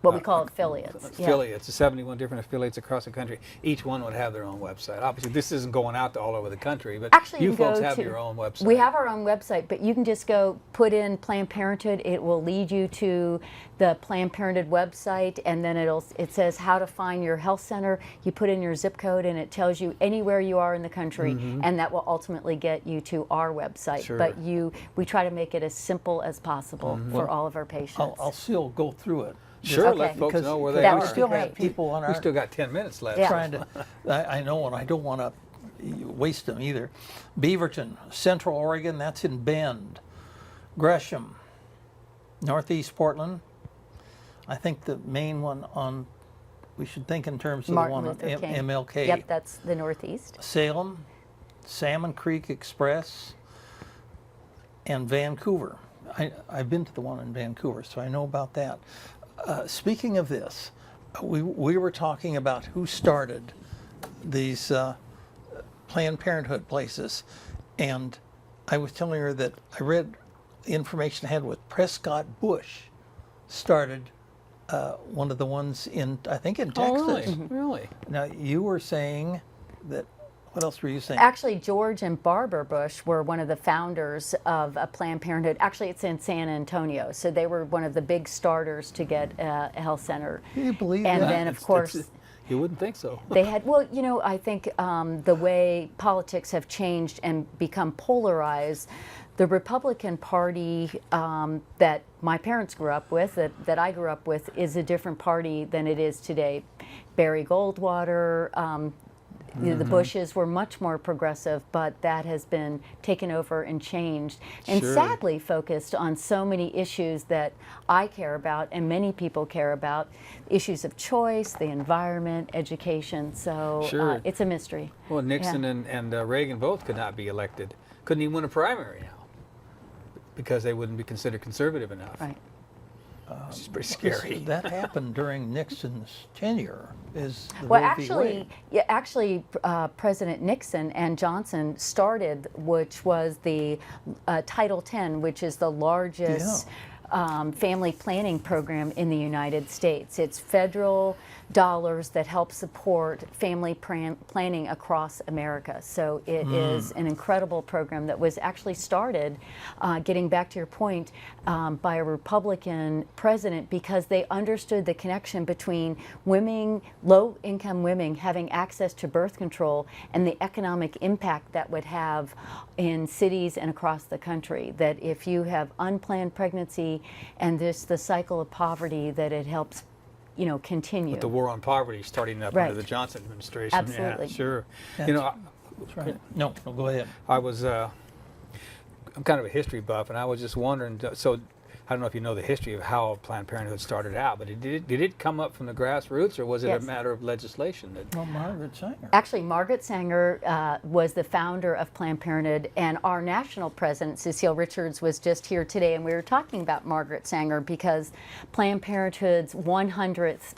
What we call affiliates. Yeah. affiliates, 71 different affiliates across the country. Each one would have their own website. Obviously, this isn't going out to all over the country, but Actually, you can folks go have to- your own website. We have our own website, but you can just go put in Planned Parenthood. It will lead you to the Planned Parenthood website, and then it says how to find your health center. You put in your zip code, and it tells you anywhere you are in the country, and that will ultimately get you to our website. Sure. But we try to make it as simple as possible for all of our patients. I'll still go through it. Sure, Okay. let folks Because know where they That we would are. be still great. have people on We our still got 10 minutes left. Yeah. trying to. I know, and I don't want to waste them either. Beaverton, Central Oregon, that's in Bend. Gresham, Northeast Portland. I think the main one we should think in terms of Martin the one Luther on King. MLK. Yep, that's the Northeast. Salem, Salmon Creek Express, and Vancouver. I've been to the one in Vancouver, so I know about that. Speaking of this, we were talking about who started these Planned Parenthood places, and I was telling her that I read information I had with Prescott Bush started one of the ones in, I think, in Texas. Oh, really? Really? Now, you were saying that, what else were you saying? Actually, George and Barbara Bush were one of the founders of Planned Parenthood. Actually, it's in San Antonio, so they were one of the big starters to get a health center. Can you believe And that? then, of course, You wouldn't think so. they had, well, you know, I think the way politics have changed and become polarized, the Republican Party that my parents grew up with, that I grew up with, is a different party than it is today. Barry Goldwater, you know, the Bushes were much more progressive, but that has been taken over and changed, and Sure. sadly focused on so many issues that I care about and many people care about, issues of choice, the environment, education. So Sure. it's a mystery. Well, Nixon Yeah. and Reagan both could not be elected. Couldn't even win a primary now because they wouldn't be considered conservative enough. Right. Which is pretty This- scary. That happened during Nixon's tenure. Is the Well, Roe v. Wade. actually, President Nixon and Johnson started, which was the Title X, which is the largest family planning program in the United States. It's federal dollars that help support family planning across America. So it is an incredible program that was actually started, getting back to your point, by a Republican president, because they understood the connection between women, low-income women having access to birth control and the economic impact that would have in cities and across the country. That if you have unplanned pregnancy and the cycle of poverty, that it helps, you know, continue. With the war on poverty starting up Right. under the Johnson administration. Absolutely. Yeah, sure. That's- You know, That's right. No, go ahead. I was, I'm kind of a history buff, and I was just wondering, so I don't know if you know the history of how Planned Parenthood started out, but did it come up from the grassroots, or was it Yes. a matter of legislation? Well, Margaret Sanger. Actually, Margaret Sanger was the founder of Planned Parenthood, and our national president, Cecile Richards, was just here today, and we were talking about Margaret Sanger because Planned Parenthood's 100th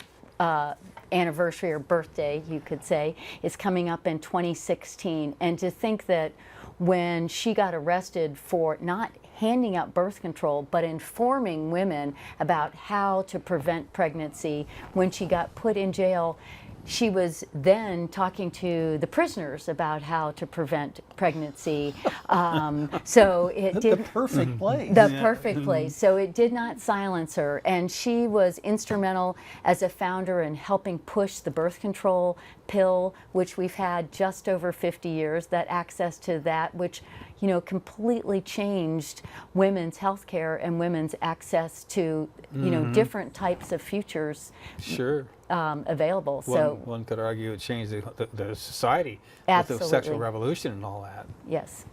anniversary or birthday, you could say, is coming up in 2016. And to think that when she got arrested for not handing out birth control, but informing women about how to prevent pregnancy, when she got put in jail, she was then talking to the prisoners about how to prevent pregnancy. So it The did perfect place. the perfect place. So it did not silence her, and she was instrumental as a founder in helping push the birth control pill, which we've had just over 50 years. That access to that, which, you know, completely changed women's health care and women's access to, you know, different types of futures Sure. available. So One could argue it changed the society with the Absolutely. sexual revolution and all that. yes.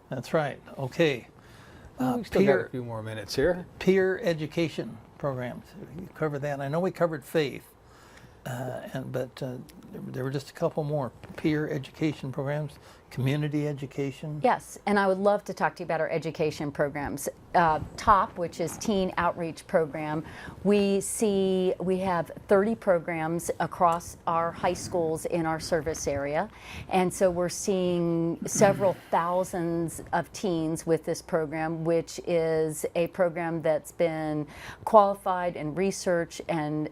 That's right. Okay. We still got a peer, few more minutes here. peer education programs. You covered that. I know we covered faith, but there were just a couple more. Peer education programs, community education. Yes, and I would love to talk to you about our education programs. TOP, which is Teen Outreach Program, we have 30 programs across our high schools in our service area, and so we're seeing several thousands of teens with this program, which is a program that's been qualified and researched and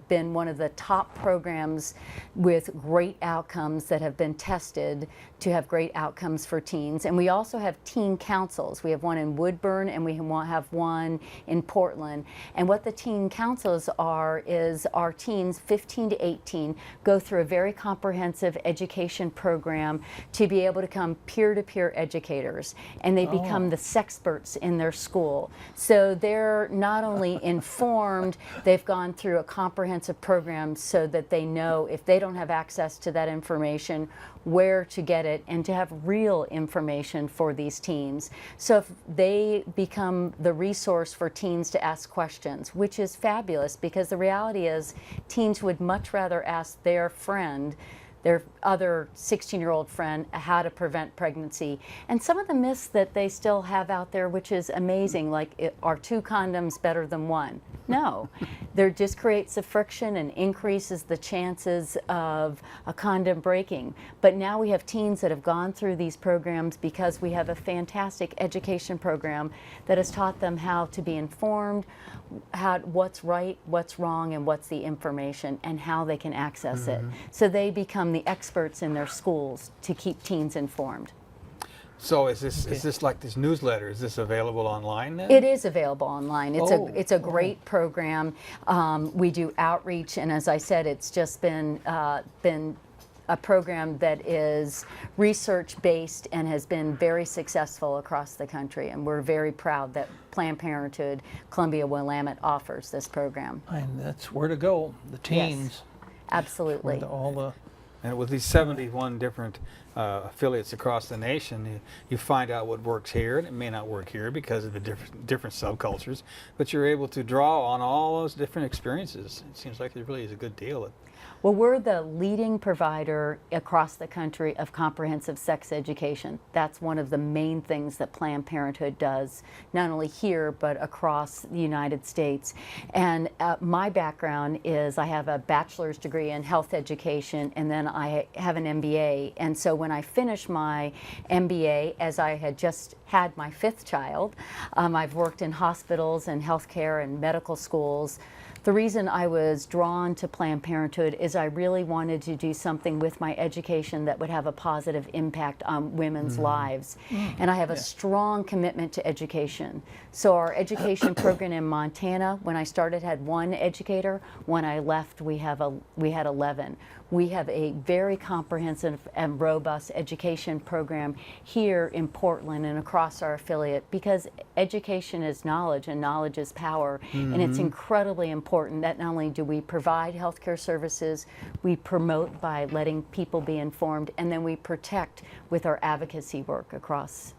been one of the top programs with great outcomes that have been tested to have great outcomes for teens. And we also have teen councils. We have one in Woodburn and we have one in Portland. And what the teen councils are is our teens 15 to 18 go through a very comprehensive education program to be able to become peer-to-peer educators, and they become the sexperts in their school. So they're not only informed, they've gone through a comprehensive program so that they know if they don't have access to that information, where to get it, and to have real information for these teens. So if they become the resource for teens to ask questions, which is fabulous, because the reality is teens would much rather ask their friend their other 16-year-old friend how to prevent pregnancy. And some of the myths that they still have out there, which is amazing, like are 2 condoms better than 1? No, there just creates the friction and increases the chances of a condom breaking. But now we have teens that have gone through these programs because we have a fantastic education program that has taught them how to be informed, what's right, what's wrong, and what's the information, and how they can access it. So they become the experts in their schools to keep teens informed. So is this like this newsletter? Is this available online then? It is available online. It's Oh, a great program. We do outreach, and as I said, it's just been a program that is research-based and has been very successful across the country. And we're very proud that Planned Parenthood Columbia-Willamette offers this program. And that's where to go, the teens. Absolutely. Where all the And with these 71 different affiliates across the nation, you find out what works here, and it may not work here because of the different subcultures, but you're able to draw on all those different experiences. It seems like it really is a good deal. Well, we're the leading provider across the country of comprehensive sex education. That's one of the main things that Planned Parenthood does, not only here, but across the United States. And my background is I have a bachelor's degree in health education, and then I have an MBA. And so when I finished my MBA, as I had just had my 5th child, I've worked in hospitals and healthcare and medical schools. The reason I was drawn to Planned Parenthood is I really wanted to do something with my education that would have a positive impact on women's lives. And I have a strong commitment to education. So our education program in Montana, when I started, had 1 educator. When I left, we had 11. We have a very comprehensive and robust education program here in Portland and across our affiliate, because education is knowledge and knowledge is power. And it's incredibly important that not only do we provide healthcare services, we promote by letting people be informed, and then we protect with our advocacy work across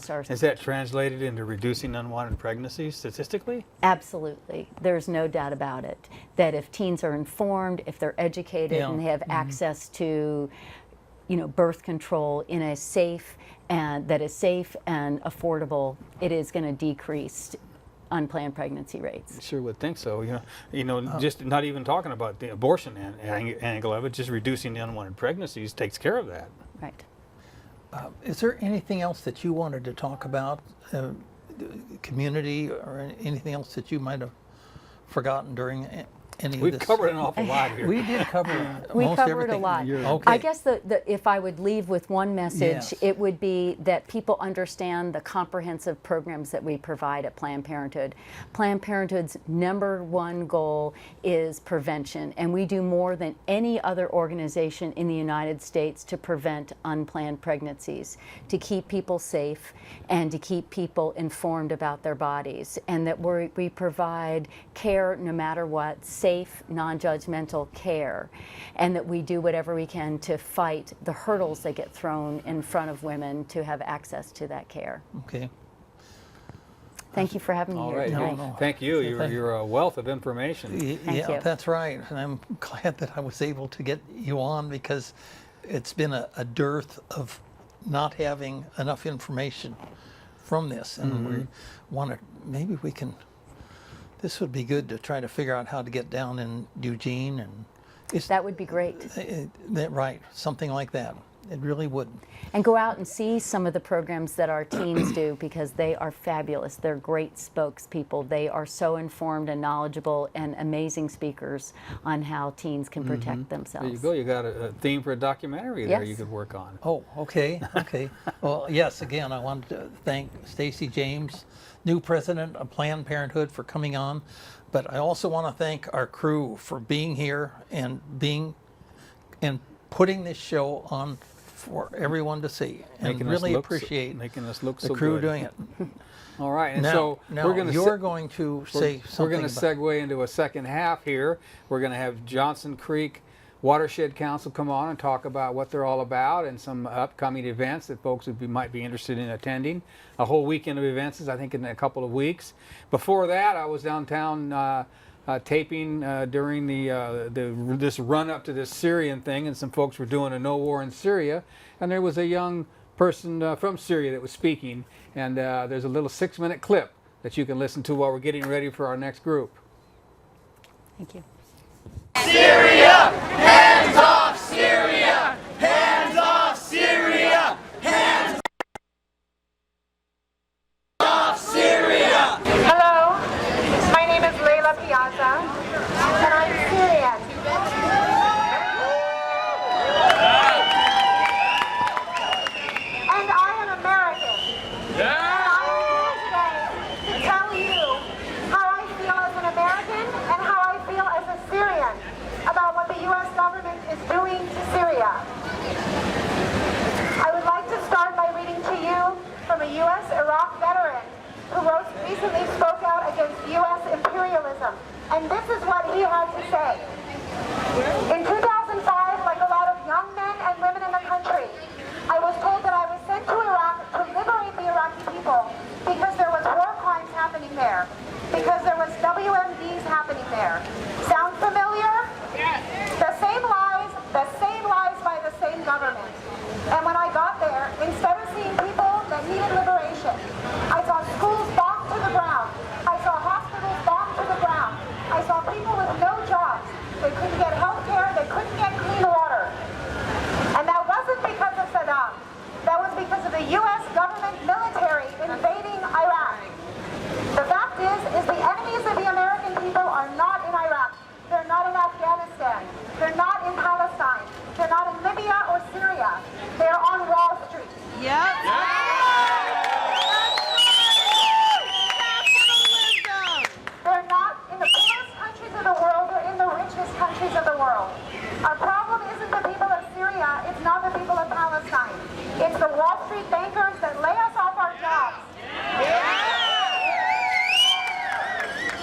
our Is that translated into reducing unwanted pregnancies statistically? Absolutely. There's no doubt about it. That if teens are informed, if they're educated, Yeah. and they have access to, birth control in a safe and that is safe and affordable, it is going to decrease unplanned pregnancy rates. Sure would think so. Just not even talking about the abortion angle of it, just reducing the unwanted pregnancies takes care of that. Right. Is there anything else that you wanted to talk about, community, or anything else that you might have forgotten during any of We've this? covered an awful lot here. We did cover We most covered everything. a lot. Okay. I guess if I would leave with one message, Yes. it would be that people understand the comprehensive programs that we provide at Planned Parenthood. Planned Parenthood's #1 goal is prevention, and we do more than any other organization in the United States to prevent unplanned pregnancies, to keep people safe, and to keep people informed about their bodies, and that we provide care no matter what, safe, non-judgmental care, and that we do whatever we can to fight the hurdles that get thrown in front of women to have access to that care. Okay. Thank you for having me All here right. tonight. No. Thank you. Thank you. You're a wealth of information. Thank Yeah, you. that's right. And I'm glad that I was able to get you on, because it's been a dearth of not having enough information from this. And we want to, maybe we can, this would be good to try to figure out how to get down in Eugene, and it's That would be great. right, something like that. It really would. And go out and see some of the programs that our teens do, because they are fabulous. They're great spokespeople. They are so informed and knowledgeable and amazing speakers on how teens can protect themselves. There you go. You got a theme for a documentary there Yes. you could work on. Oh, okay, okay. Well, yes, again, I wanted to thank Stacy James, new president of Planned Parenthood, for coming on. But I also want to thank our crew for being here and putting this show on for everyone to see. And Making us really look appreciate making us look the so crew good. doing it. All right. And Now, so now we're going to you're going to say We're something going to about segue into a second half here. We're going to have Johnson Creek Watershed Council come on and talk about what they're all about and some upcoming events that folks might be interested in attending. A whole weekend of events, I think, in a couple of weeks. Before that, I was downtown taping during this run up to this Syrian thing, and some folks were doing a no war in Syria, and there was a young person from Syria that was speaking, and there's a little 6-minute clip that you can listen to while we're getting ready for our next group. Thank you. Syria! Hands off Syria! Hands off Syria! Hands off Syria! Hello, my name is Layla Piazza, and I'm Syrian. And I am American. And I am here today to tell you how I feel as an American and how I feel as a Syrian about what the U.S. government is doing to Syria. I would like to start by reading to you from a U.S. Iraq veteran who recently spoke out against U.S. imperialism. And this is what he had to say. In 2005, like a lot of young men and women in the country, I was told that I was sent to Iraq to liberate the Iraqi people because there was war crimes happening there, because there was WMDs happening there. Sound familiar? Yes. The same lies by the same government. And when I got there, instead of seeing people that needed liberation, I saw schools bombed to the ground. I saw hospitals bombed to the ground. I saw people with no jobs. They couldn't get health care. They couldn't get clean water. And that wasn't because of Saddam. That was because of the U.S. government military invading Iraq. The fact is the enemies of the American people are not in Iraq. They're not in Afghanistan. They're not in Palestine. They're not in Libya or Syria. They're on Wall Street. They're not in the poorest countries of the world or in the richest countries of the world. Our problem isn't the people of Syria. It's not the people of Palestine. It's the Wall Street bankers that lay us off our jobs.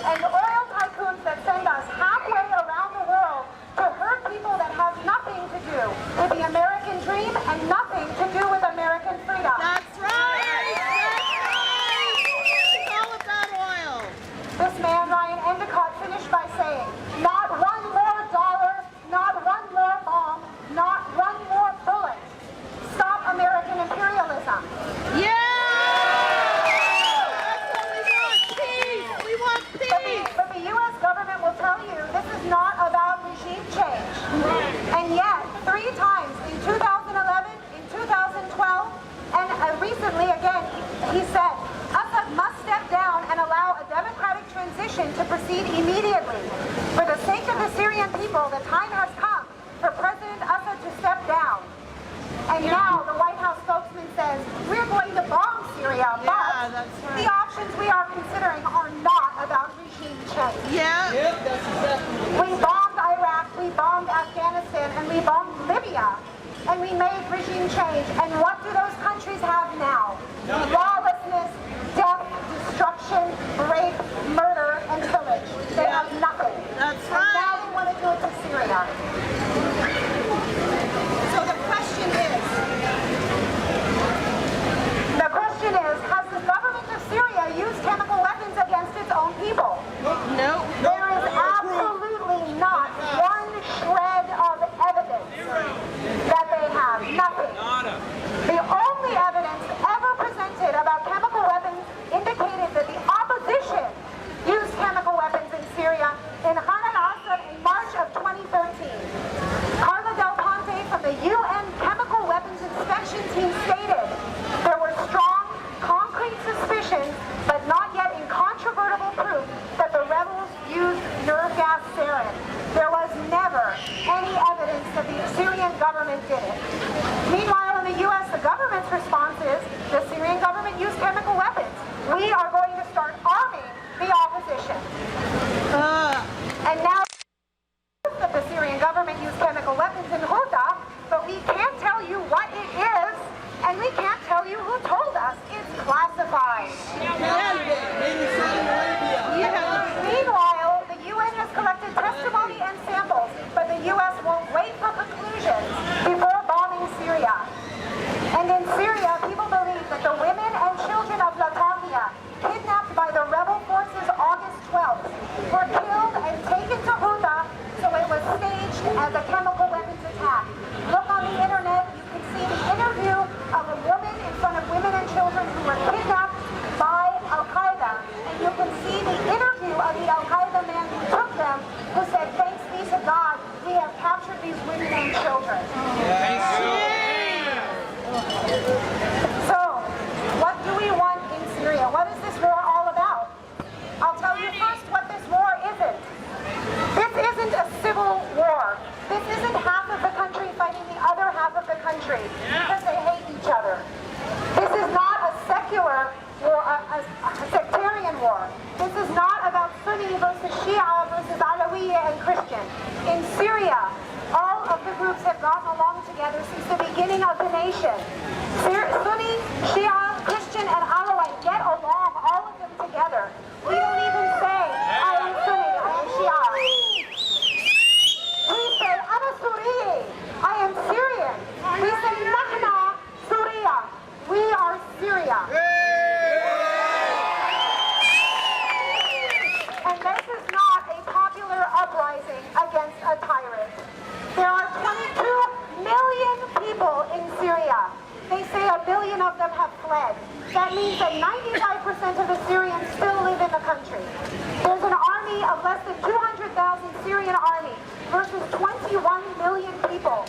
And the oil tycoons that send us halfway around the world to hurt people that have nothing to do with the American dream and nothing to do with American freedom. That's right! It's all about oil. This man, Ryan Endicott, finished by saying, not one more dollar, not one more bomb, not one more bullet. Stop American imperialism. Yeah! That's what we want, peace! We want peace! But the U.S. government will tell you this is not about regime change. And yet, 3 times in 2011, in 2012, and recently again, he said, Assad must step down and allow a democratic transition to proceed immediately. For the sake of the Syrian people, the time has come for President Assad to step down. And now the White House spokesman says, we're going to bomb Syria, but that's right. the options we are considering are not about regime change. Yeah. We bombed Iraq, we bombed Afghanistan, and we bombed Libya. And we made regime change. And what do those countries have now? Lawlessness, death, destruction, rape, murder, and pillage. They have nothing. That's And now right. they want to do it to Syria. So the question is, has the government of Syria used chemical weapons against its own people? No. There is absolutely not one shred of evidence that they have. Nothing. The only evidence ever presented about chemical weapons indicated that the opposition used chemical weapons in Syria in Khan al-Assad in March of 2013. Carla Del Ponte from the UN Chemical Weapons Inspection Team stated there were strong, concrete suspicions, but not yet incontrovertible proof that the rebels used nerve gas sarin. There was never any evidence that the Syrian government did it. Meanwhile, in the U.S., the government's response is the Syrian government used chemical weapons. We are going to start arming the opposition. And now that the Syrian government used chemical weapons in Ghouta, but we can't tell you what it is, and we can't tell you who told us. It's classified. Meanwhile, the UN has collected testimony and samples, but the U.S. won't wait for conclusions before bombing Syria. And in Syria, people believe that the women and children of Latakia, kidnapped by the rebel forces August 12th, were killed and beginning of the nation. Sunni, Shia, Christian, and Alawite get along, all of them together. We don't even say, I am Sunni, I am Shia. We say, Ana Suri, I am Syrian. We say, Nahna Suria, we are Syria. And this is not a popular uprising against a tyrant. There are 22 million people in Syria. They say 1 billion of them have fled. That means that 95% of the Syrians still live in the country. There's an army of less than 200,000 Syrian army versus 21 million people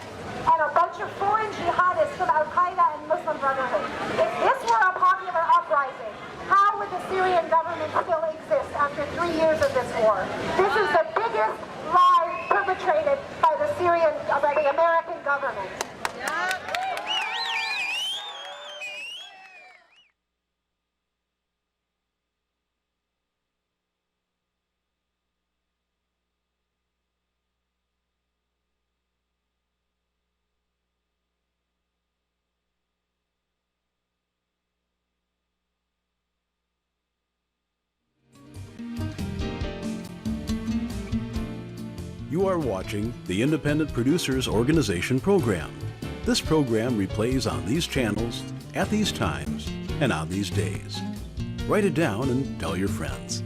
and a bunch of foreign jihadists from Al-Qaeda and Muslim Brotherhood. If this were a popular uprising, how would the Syrian government still exist after 3 years of this war? This is the biggest lie perpetrated by the American government. You are watching the Independent Producers Organization program. This program replays on these channels, at these times, and on these days. Write it down and tell your friends.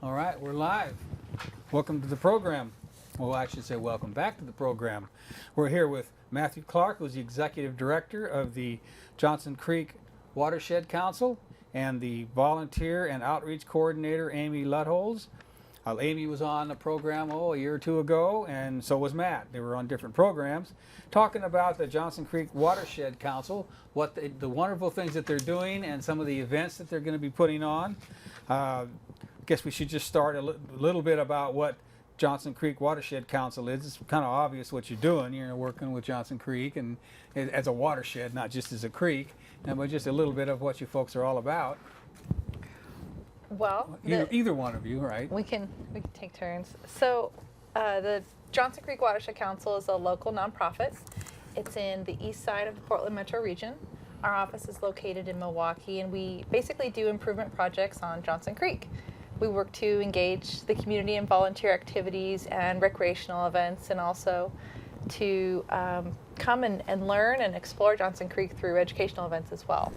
All right, we're live. Welcome to the program. Well, I should say welcome back to the program. We're here with Matthew Clark, who's the Executive Director of the Johnson Creek Watershed Council, and the Volunteer and Outreach Coordinator, Amy Lutholz. Amy was on the program a year or two ago, and so was Matt. They were on different programs talking about the Johnson Creek Watershed Council, what the wonderful things that they're doing, and some of the events that they're going to be putting on. Guess we should just start a little bit about what Johnson Creek Watershed Council is. It's kind of obvious what you're doing. You're working with Johnson Creek and as a watershed, not just as a creek, but just a little bit of what you folks are all about. Well, Either one of you, right? we can take turns. So, the Johnson Creek Watershed Council is a local nonprofit. It's in the east side of the Portland metro region. Our office is located in Milwaukee, and we basically do improvement projects on Johnson Creek. We work to engage the community in volunteer activities and recreational events, and also to come and learn and explore Johnson Creek through educational events as well.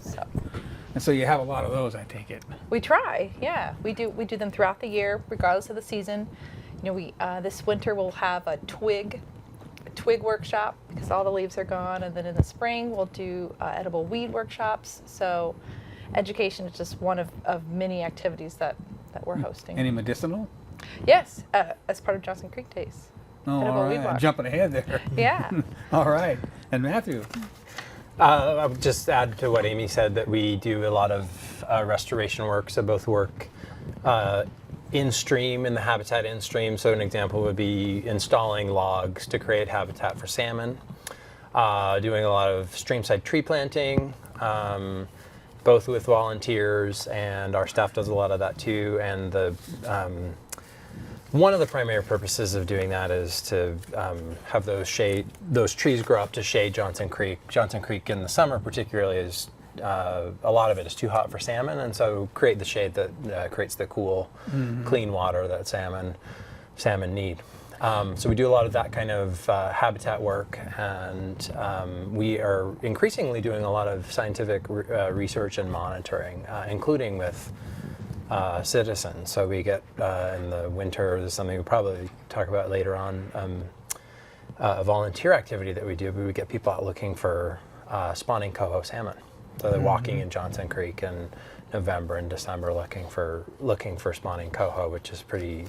And so you have a lot of those, I take it. We try, yeah. We do them throughout the year, regardless of the season. You know, we this winter we'll have a twig workshop because all the leaves are gone, and then in the spring we'll do edible weed workshops. So, education is just one of many activities that we're hosting. Any medicinal? Yes, as part of Johnson Creek Days. Oh, Edible all weed right. walk. I'm jumping ahead there. Yeah. All right. And Matthew? I would just add to what Amy said that we do a lot of restoration work, so both work in stream, in the habitat in stream. So an example would be installing logs to create habitat for salmon, doing a lot of streamside tree planting, both with volunteers, and our staff does a lot of that too. And the one of the primary purposes of doing that is to have those trees grow up to shade Johnson Creek. Johnson Creek in the summer particularly is a lot of it is too hot for salmon, and so create the shade that creates the cool, clean water that salmon need. So we do a lot of that kind of habitat work, and we are increasingly doing a lot of scientific research and monitoring, including with citizens. So we get in the winter, this is something we'll probably talk about later on, a volunteer activity that we do, but we get people out looking for spawning coho salmon. So they're walking in Johnson Creek in November and December looking for spawning coho, which is pretty,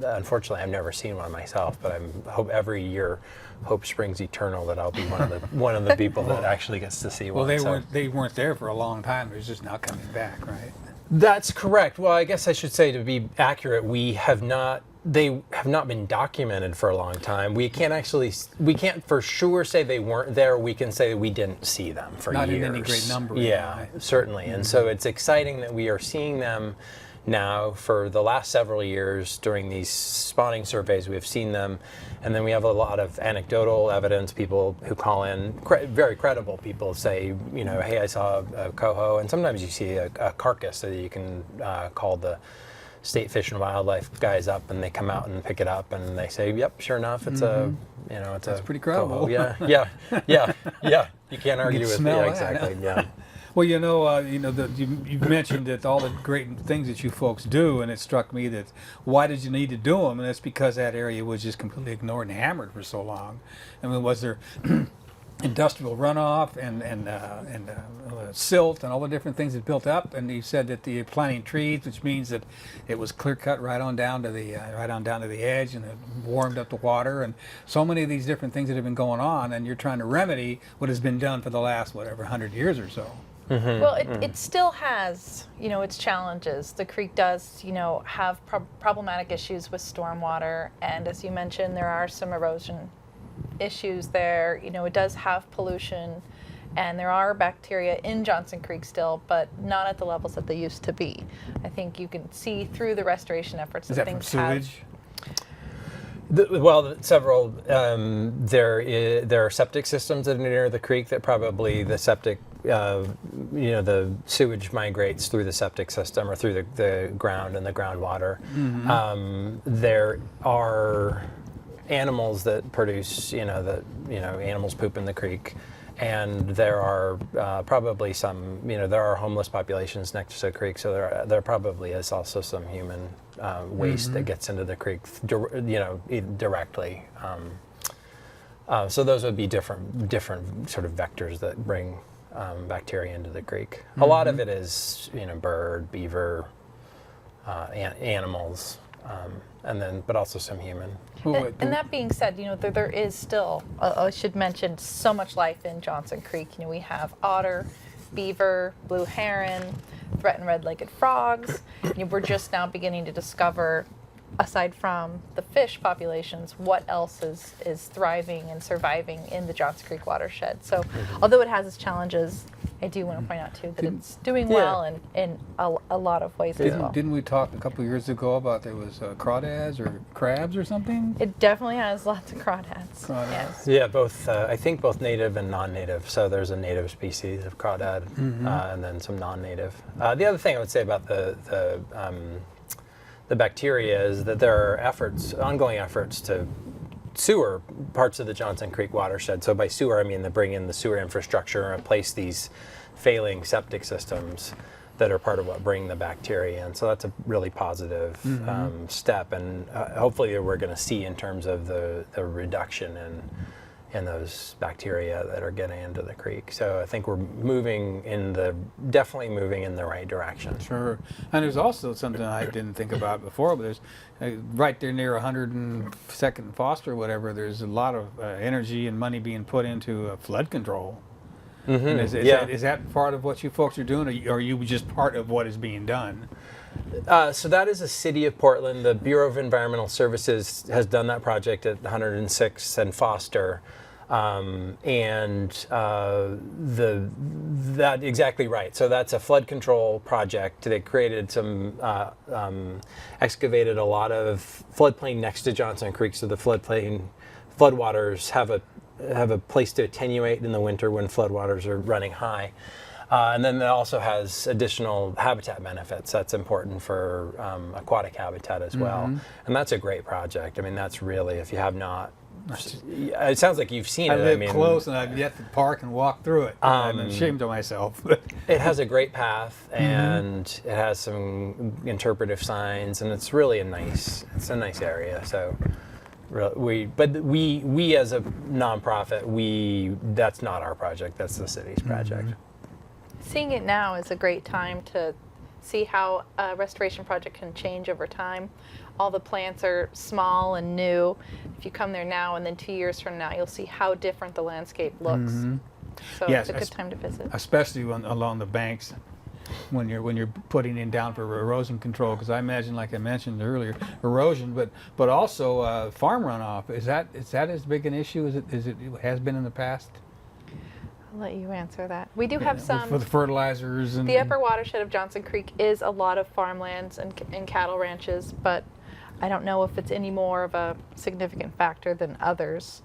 unfortunately I've never seen one myself, but I hope every year hope springs eternal that I'll be one of the people that actually gets to see one. Well, they weren't there for a long time. They're just now coming back, right? That's correct. Well, I guess I should say, to be accurate, they have not been documented for a long time. We can't for sure say they weren't there. We can say we didn't see them for years. Not in any great number. Yeah, Right? certainly. And so it's exciting that we are seeing them now for the last several years during these spawning surveys. We've seen them, and then we have a lot of anecdotal evidence. People who call in, very credible people, say, hey, I saw a coho, and sometimes you see a carcass that you can call the State Fish and Wildlife guys up, and they come out and pick it up, and they say, "Yep, sure enough, it's That's pretty credible. coho." Yeah. You can't argue with smell that. exactly. Yeah. Well, you've mentioned that all the great things that you folks do, and it struck me that why did you need to do them? And it's because that area was just completely ignored and hammered for so long. I mean, was there industrial runoff and silt and all the different things that built up? And you said that the planting trees, which means that it was clear cut right on down to the edge, and it warmed up the water, and so many of these different things that have been going on, and you're trying to remedy what has been done for the last 100 years or so. Well, it still has, its challenges. The creek does, have problematic issues with stormwater, and as you mentioned, there are some erosion issues there. It does have pollution, and there are bacteria in Johnson Creek still, but not at the levels that they used to be. I think you can see through the restoration efforts Is that from sewage? Several. There are septic systems that are near the creek that probably the septic, the sewage migrates through the septic system or through the ground and the groundwater. There are animals that produce, animals poop in the creek, And there are probably some, there are homeless populations next to the creek, so there probably is also some human waste that gets into the creek, directly. So those would be different sort of vectors that bring bacteria into the creek. A lot of it is, bird, beaver, animals, but also some human. And that being said, there is still, I should mention, so much life in Johnson Creek. We have otter, beaver, blue heron, threatened red-legged frogs. We're just now beginning to discover, aside from the fish populations, what else is thriving and surviving in the Johnson Creek watershed. So although it has its challenges, I do want to point out too that it's doing well in a lot of ways as well. Didn't we talk a couple years ago about there was crawdads or crabs or something? It definitely has lots of crawdads. Yes. Yeah, both. I think both native and non-native. So there's a native species of crawdad, and then some non-native. The other thing I would say about the bacteria is that there are ongoing efforts to sewer parts of the Johnson Creek watershed. So by sewer, I mean to bring in the sewer infrastructure and replace these failing septic systems that are part of what bring the bacteria in. So that's a really positive step, and hopefully we're going to see in terms of the reduction in those bacteria that are getting into the creek. So I think we're definitely moving in the right direction. Sure. And there's also something I didn't think about before, but there's right there near 102nd and Foster, or whatever, there's a lot of energy and money being put into flood control. And is that part of what you folks are doing, or are you just part of what is being done? So that is a City of Portland. The Bureau of Environmental Services has done that project at 106th and Foster. That exactly right. So that's a flood control project. They created excavated a lot of floodplain next to Johnson Creek, so the floodwaters have a place to attenuate in the winter when floodwaters are running high. And then it also has additional habitat benefits. That's important for aquatic habitat as well. And that's a great project. I mean, that's really, if you have not, it sounds like you've seen it. I live close, and I've yet to park and walk through it. I'm ashamed of myself. It has a great path, and it has some interpretive signs, and it's really a nice area. So, we as a nonprofit, that's not our project. That's the city's project. Seeing it now is a great time to see how a restoration project can change over time. All the plants are small and new. If you come there now and then 2 years from now, you'll see how different the landscape looks. So Yes, it's a good time to visit. Especially along the banks when you're putting in down for erosion control, because I imagine, like I mentioned earlier, erosion, but also farm runoff. Is that as big an issue as it has been in the past? I'll let you answer that. We do have some. For the fertilizers and the upper watershed of Johnson Creek is a lot of farmlands and cattle ranches, but I don't know if it's any more of a significant factor than others.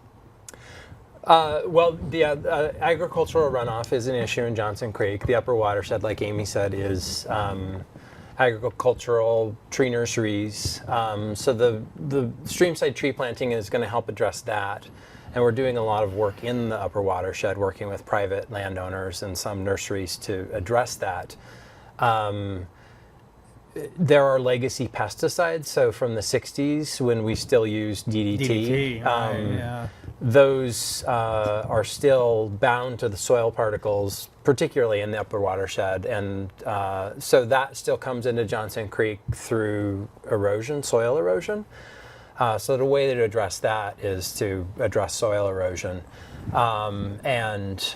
The agricultural runoff is an issue in Johnson Creek. The upper watershed, like Amy said, is agricultural tree nurseries. So the streamside tree planting is going to help address that. And we're doing a lot of work in the upper watershed, working with private landowners and some nurseries to address that. There are legacy pesticides, so from the 60s when we still used DDT. Those are still bound to the soil particles, particularly in the upper watershed, and so that still comes into Johnson Creek through erosion, soil erosion. So the way to address that is to address soil erosion and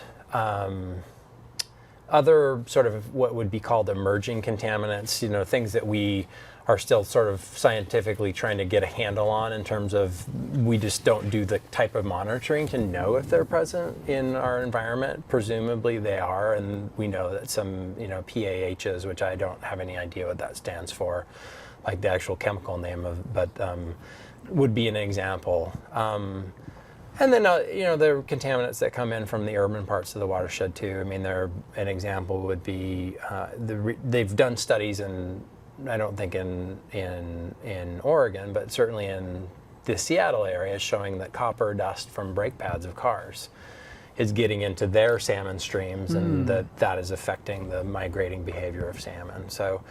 other sort of what would be called emerging contaminants, things that we are still sort of scientifically trying to get a handle on in terms of we just don't do the type of monitoring to know if they're present in our environment. Presumably they are, and we know that some, PAHs, which I don't have any idea what that stands for, like the actual chemical name but would be an example. And then, there are contaminants that come in from the urban parts of the watershed too. I mean, an example would be, they've done studies I don't think in Oregon, but certainly in the Seattle area, showing that copper dust from brake pads of cars is getting into their salmon streams, and that is affecting the migrating behavior of salmon. So,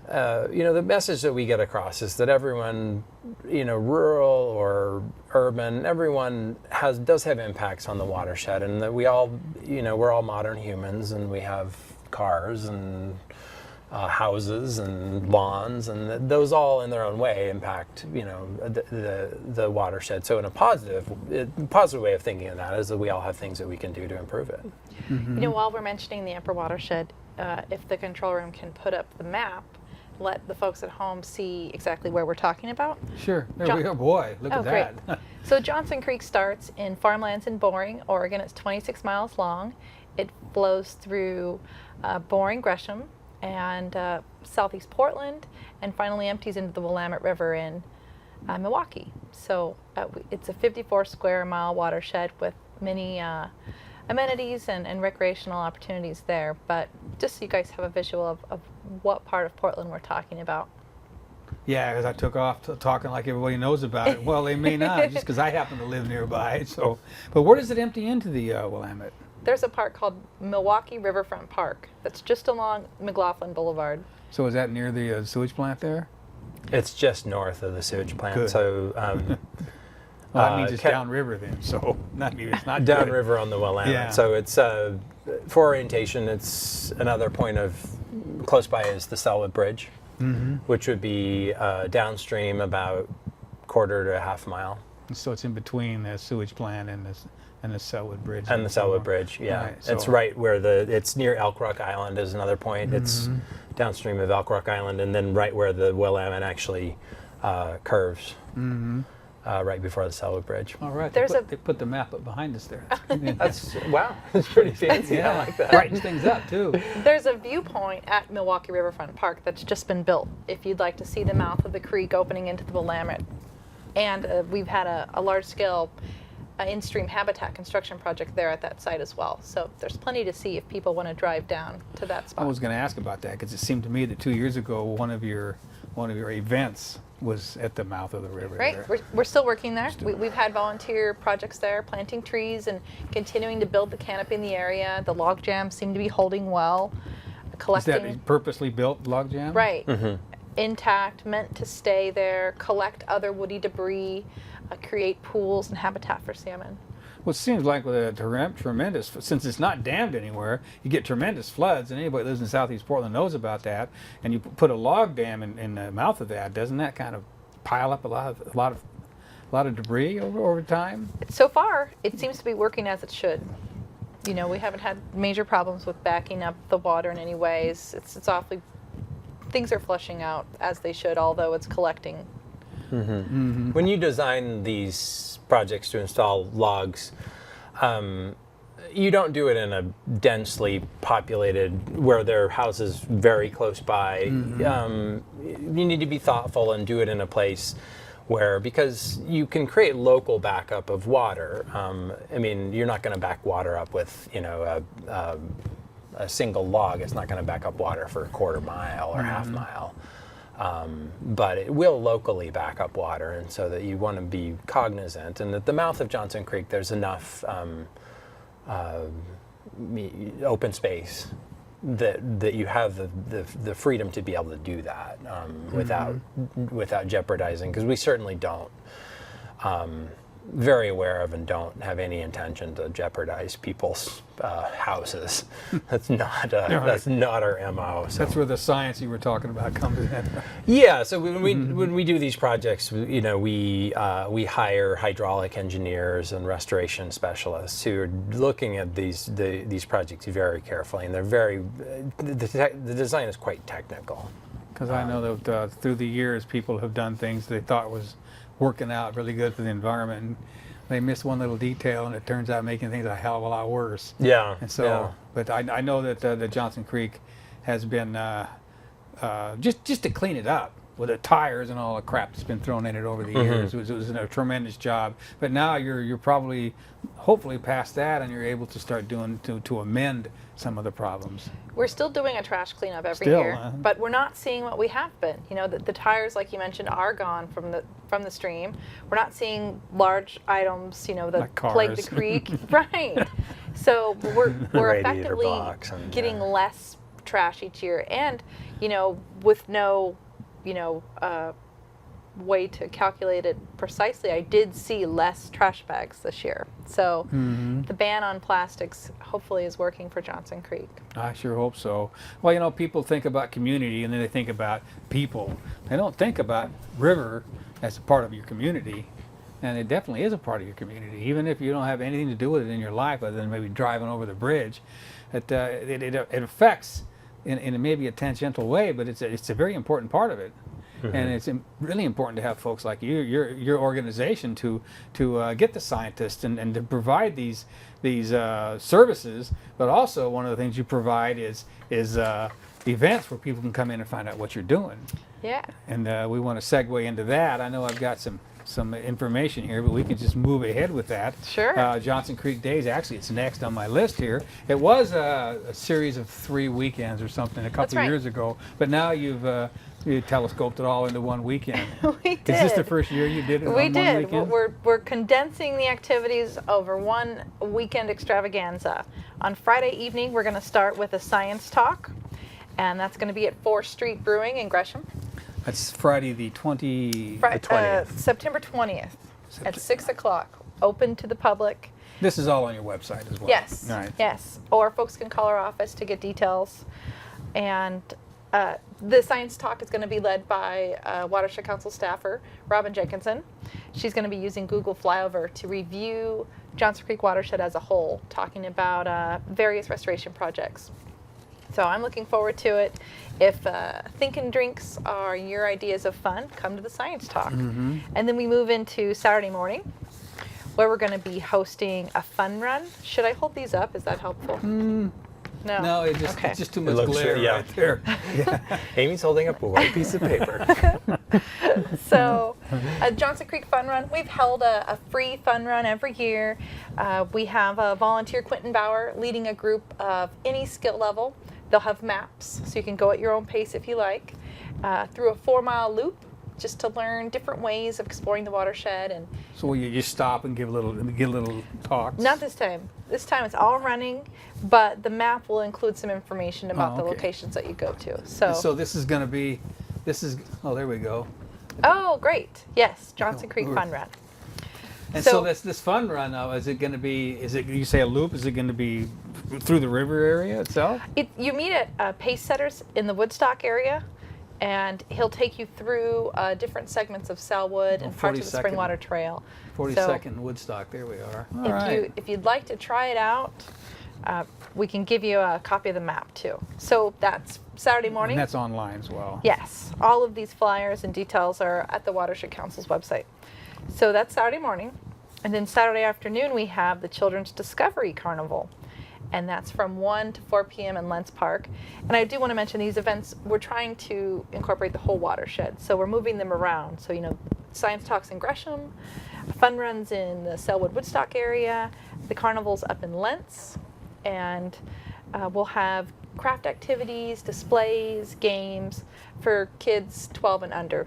the message that we get across is that everyone, rural or urban, everyone does have impacts on the watershed, and that we all, we're all modern humans, and we have cars and houses and lawns, and those all in their own way impact, the watershed. So in a positive way of thinking of that is that we all have things that we can do to improve it. While we're mentioning the upper watershed, if the control room can put up the map, let the folks at home see exactly where we're talking about. Sure. There we go. Boy, look at that. Great. So Johnson Creek starts in farmlands in Boring, Oregon. It's 26 miles long. It flows through Boring, Gresham, and southeast Portland, and finally empties into the Willamette River in Milwaukee. So it's a 54 square mile watershed with many amenities and recreational opportunities there. But just so you guys have a visual of what part of Portland we're talking about. Yeah, because I took off talking like everybody knows about it. Well, they may not, just because I happen to live nearby. So, but where does it empty into the Willamette? There's a park called Milwaukee Riverfront Park that's just along McLaughlin Boulevard. So is that near the sewage plant there? It's just north of the sewage plant. Good. So well, that means it's downriver then. So it's not downriver on the Willamette. Yeah. So it's for orientation. It's another point of close by is the Selwood Bridge, which would be downstream about quarter to a half mile. So it's in between the sewage plant and the Selwood Bridge. And the Selwood Bridge, yeah. Right, so it's right where it's near Elk Rock Island is another point. It's downstream of Elk Rock Island, and then right where the Willamette actually curves, right before the Selwood Bridge. All right. There's They put the map up behind us there. Wow, that's pretty fancy. Yeah, I like that. Brightens things up too. There's a viewpoint at Milwaukee Riverfront Park that's just been built if you'd like to see the mouth of the creek opening into the Willamette. And we've had a large-scale in-stream habitat construction project there at that site as well. So there's plenty to see if people want to drive down to that spot. I was going to ask about that because it seemed to me that 2 years ago one of your events was at the mouth of the river. Right, There. we're still working there. We've had volunteer projects there, planting trees and continuing to build the canopy in the area. The log jams seem to be holding well. Is Collecting. that a purposely built log jam? Right. Intact, meant to stay there, collect other woody debris, create pools and habitat for salmon. Well, it seems like with a tremendous, since it's not dammed anywhere, you get tremendous floods, and anybody that lives in southeast Portland knows about that. And you put a log dam in the mouth of that, doesn't that kind of pile up a lot of debris over time? So far, it seems to be working as it should. We haven't had major problems with backing up the water in any ways. It's awfully, things are flushing out as they should, although it's collecting. When you design these projects to install logs, you don't do it in a densely populated where there are houses very close by. You need to be thoughtful and do it in a place where, because you can create local backup of water. You're not going to back water up with a single log. It's not going to back up water for a quarter mile or half mile. But it will locally back up water, and so that you want to be cognizant. And at the mouth of Johnson Creek, there's enough open space that you have the freedom to be able to do that without jeopardizing. Because we certainly don't. Very aware of and don't have any intention to jeopardize people's houses. That's not our MO. So. That's where the science you were talking about comes in. Yeah. So when we do these projects, we hire hydraulic engineers and restoration specialists who are looking at these projects very carefully, and they're the design is quite technical. Because I know that through the years, people have done things they thought was working out really good for the environment, and they miss one little detail, and it turns out making things a hell of a lot worse. Yeah. And so, but I know that the Johnson Creek has been just to clean it up. with the tires and all the crap that's been thrown in it over the years. It was a tremendous job. But now you're probably, hopefully past that, and you're able to start doing, to amend some of the problems. We're still doing a trash cleanup every Still, year, but we're not seeing what we have been. You know, the tires, like you mentioned, are gone from the stream. We're not seeing large items, you know, that Like plague the cars. creek. Right. So we're Radiator effectively box and, getting yeah. less trash each year, and you know, with no, you know, way to calculate it precisely, I did see less trash bags this year. So the ban on plastics hopefully is working for Johnson Creek. I sure hope so. Well, you know, people think about community and then they think about people. They don't think about river as a part of your community. And it definitely is a part of your community, even if you don't have anything to do with it in your life other than maybe driving over the bridge. It affects in maybe a tangential way, but it's a very important part of it. And it's really important to have folks like you, your organization, to get the scientists and to provide these services. But also, one of the things you provide is events where people can come in and find out what you're doing. Yeah. And we want to segue into that. I know I've got some information here, but we can just move ahead with that. Sure. Johnson Creek Days, actually, it's next on my list here. It was a series of 3 weekends or something a couple right. of years ago, but now you telescoped it all into one weekend. We did. Is this the first year you did it on We one did. weekend? We're condensing the activities over one weekend extravaganza. On Friday evening, we're going to start with a science talk, and that's going to be at 4th Street Brewing in Gresham. That's Friday the 20th. September 20th at 6 o'clock, open to the public. This is all on your website as well. Yes, All right. yes. Or folks can call our office to get details. And the science talk is going to be led by Watershed Council staffer Robin Jenkinson. She's going to be using Google Flyover to review Johnson Creek Watershed as a whole, talking about various restoration projects. So I'm looking forward to it. If Think and Drinks are your ideas of fun, come to the science talk. And then we move into Saturday morning, where we're going to be hosting a fun run. Should I hold these up? Is that helpful? No. No, it's Okay. just too much looks- glare yeah. right there. Amy's holding up a white piece of paper. So, Johnson Creek Fun Run, we've held a free fun run every year. We have a volunteer, Quentin Bauer, leading a group of any skill level. They'll have maps, so you can go at your own pace if you like, through a 4-mile loop, just to learn different ways of exploring the watershed. And So will you just stop and give a little talks? not this time. This time it's all running, but the map will include some information about the okay. locations that you go to. So this is going to be, oh, there we go. Oh, great. Yes, Johnson Creek Fun Run. And So- so this fun run now, is it going to be, you say a loop, is it going to be through the river area itself? You meet at Pace Setters in the Woodstock area, and he'll take you through different segments of Selwood and parts of the 42nd. Springwater Trail. 42nd Woodstock, there we are. All right. If you'd like to try it out, we can give you a copy of the map too. So that's Saturday morning. And that's online as well. Yes, all of these flyers and details are at the Watershed Council's website. So that's Saturday morning. And then Saturday afternoon, we have the Children's Discovery Carnival. And that's from 1 to 4 p.m. in Lentz Park. And I do want to mention these events, we're trying to incorporate the whole watershed. So we're moving them around. So, you know, science talks in Gresham, fun runs in the Selwood Woodstock area, the carnival's up in Lentz, and we'll have craft activities, displays, games for kids 12 and under.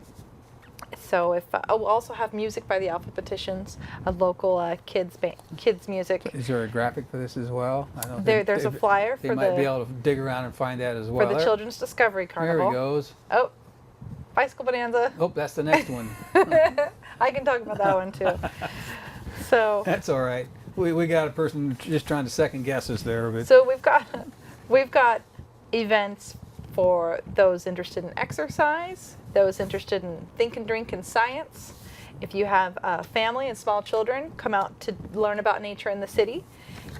So we'll also have music by the Alpha Petitions, a local kids music. Is there a graphic for this as well? I don't There's a flyer They for might be the able to dig around and find that as well. for the Children's Discovery Carnival. There he goes. Oh, Bicycle Bonanza. Oh, that's the next one. I can talk about that one too. So That's all right. We got a person just trying to second guess us there, but So we've got events for those interested in exercise, those interested in think and drink and science. If you have a family and small children, come out to learn about nature in the city.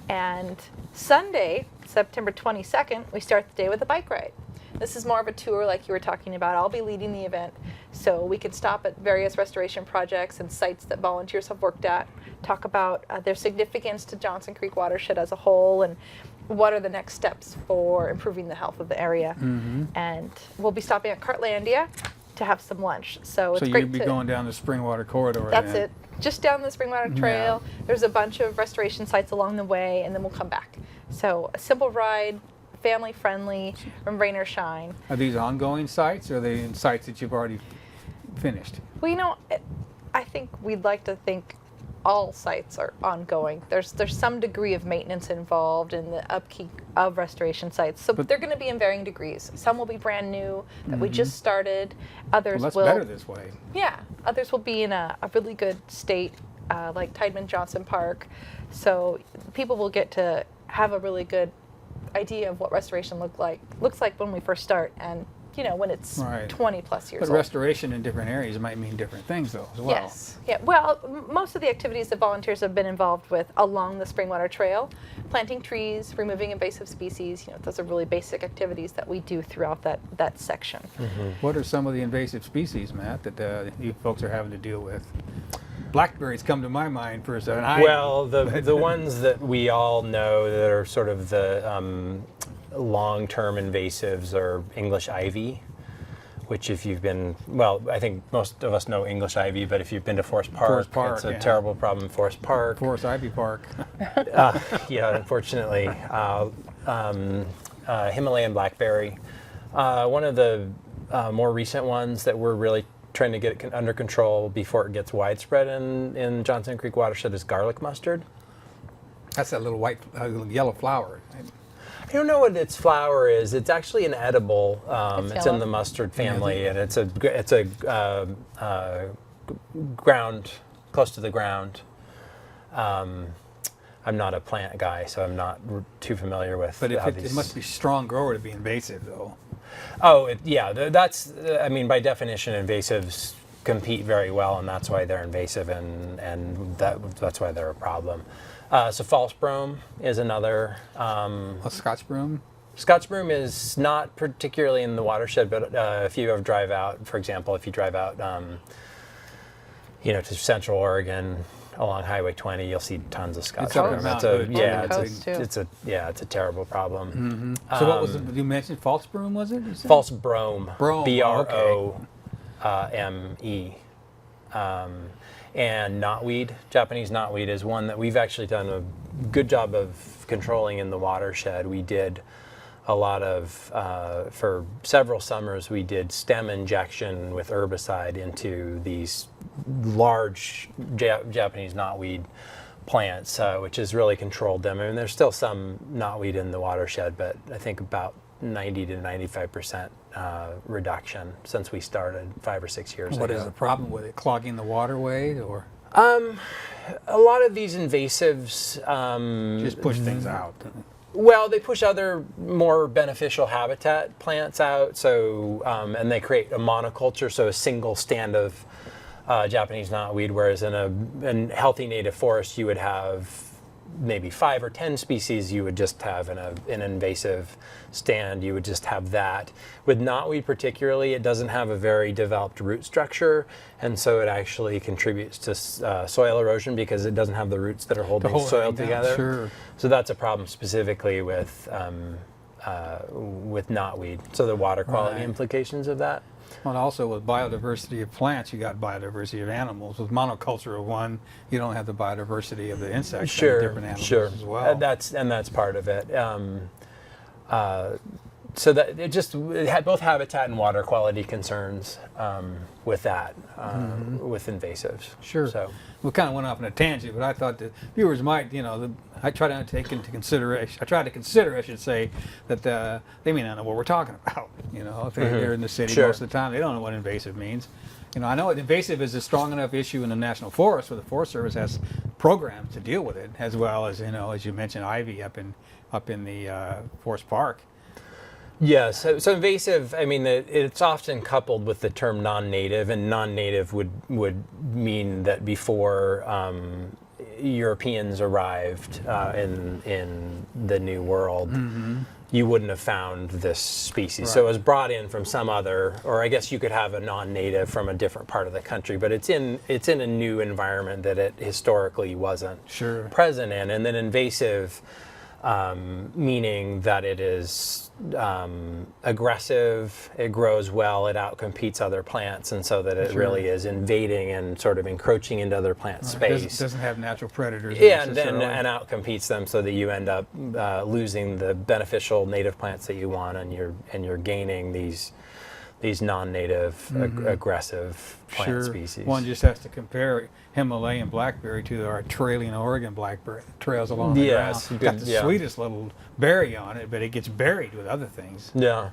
And Sunday, September 22nd, we start the day with a bike ride. This is more of a tour like you were talking about. I'll be leading the event, so we can stop at various restoration projects and sites that volunteers have worked at, talk about their significance to Johnson Creek Watershed as a whole, and what are the next steps for improving the health of the area. And we'll be stopping at Cartlandia to have some lunch. So it's So great you'd be to. going down the Springwater corridor. That's then. it. Just down the Springwater Trail. There's a bunch of restoration sites along the way, and then we'll come back. So a simple ride, family friendly, from rain or shine. Are these ongoing sites, or are they in sites that you've already finished? Well, I think we'd like to think all sites are ongoing. There's some degree of maintenance involved in the upkeep of restoration sites. So they're going to be in varying degrees. Some will be brand new that we just started. Others Well, that's will. better this way. Yeah, others will be in a really good state, like Tideman Johnson Park. So people will get to have a really good idea of what restoration looks like when we first start, and when it's Right. 20 plus years But old. restoration in different areas might mean different things, though, as well. Yes. Yeah. Well, most of the activities that volunteers have been involved with along the Springwater Trail, planting trees, removing invasive species, those are really basic activities that we do throughout that section. What are some of the invasive species, Matt, that you folks are having to deal with? Blackberries come to my mind for a second. Well, the ones that we all know that are sort of the long-term invasives are English ivy, which if you've been, I think most of us know English ivy, but if you've been to Forest Park, it's a terrible problem in Forest Park. Forest Ivy Park. Yeah, unfortunately. Himalayan blackberry. One of the more recent ones that we're really trying to get under control before it gets widespread in Johnson Creek watershed is garlic mustard. That's that little yellow flower. I don't know what its flower is. It's actually an edible. It's in yellow. the mustard family, and it's a ground close to the ground. I'm not a plant guy, so I'm not too familiar with. But how it must be strong grower to be invasive, though. Oh, that's. I mean, by definition, invasives compete very well, and that's why they're invasive, and that's why they're a problem. So false brome is another. A Scotch broom. Scotch broom is not particularly in the watershed, but if you ever drive out, for example, if you drive out, to Central Oregon along Highway 20, you'll see tons of Scotch It's up broom. in Mount It's Hood. a terrible problem. So what was it? You mentioned false broom, was it? You said? False brome. Brome, BROME. And knotweed, Japanese knotweed, is one that we've actually done a good job of controlling in the watershed. We did a lot of, for several summers, we did stem injection with herbicide into these large Japanese knotweed plants, which has really controlled them. I mean, there's still some knotweed in the watershed, but I think about 90 to 95% reduction since we started 5 or 6 years ago. What is the problem with it? Clogging the waterway, or a lot of these invasives just push things out? well, they push other more beneficial habitat plants out, so and they create a monoculture, so a single stand of Japanese knotweed, whereas in a healthy native forest you would have maybe 5 or 10 species. You would just have in an invasive stand, you would just have that. With knotweed particularly, it doesn't have a very developed root structure, and so it actually contributes to soil erosion because it doesn't have the roots that are holding soil together. Sure. So that's a problem specifically with knotweed. So the water quality implications of that. Well, also with biodiversity of plants, you got biodiversity of animals. With monoculture of one, you don't have the biodiversity of the insects and the different animals as well. That's part of it. So that it had both habitat and water quality concerns with that, with invasives. Sure. So we kind of went off on a tangent, but I thought that viewers might, I try to take into consideration. I try to consider, I should say, that they may not know what we're talking about. If they're in the city most of the time, they don't know what invasive means. I know invasive is a strong enough issue in the National Forest, where the Forest Service has programs to deal with it, as well as as you mentioned, ivy up in the Forest Park. yeah, so invasive. I mean, it's often coupled with the term non-native, and non-native would mean that before Europeans arrived in the New World, you wouldn't have found this species. Right. So it was brought in from some other, or I guess you could have a non-native from a different part of the country, but it's in a new environment that it historically wasn't present in. And then invasive, meaning that it is aggressive, it grows well, it outcompetes other plants, and so that it really is invading and sort of encroaching into other plant space. Doesn't have natural predators. Yeah, and necessarily. outcompetes them, so that you end up losing the beneficial native plants that you want, and you're gaining these non-native aggressive plant species. One just has to compare Himalayan blackberry to our trailing Oregon blackberry trails along the Yes, ground. you Got can- the yeah. sweetest little berry on it, but it gets buried with other things. Yeah.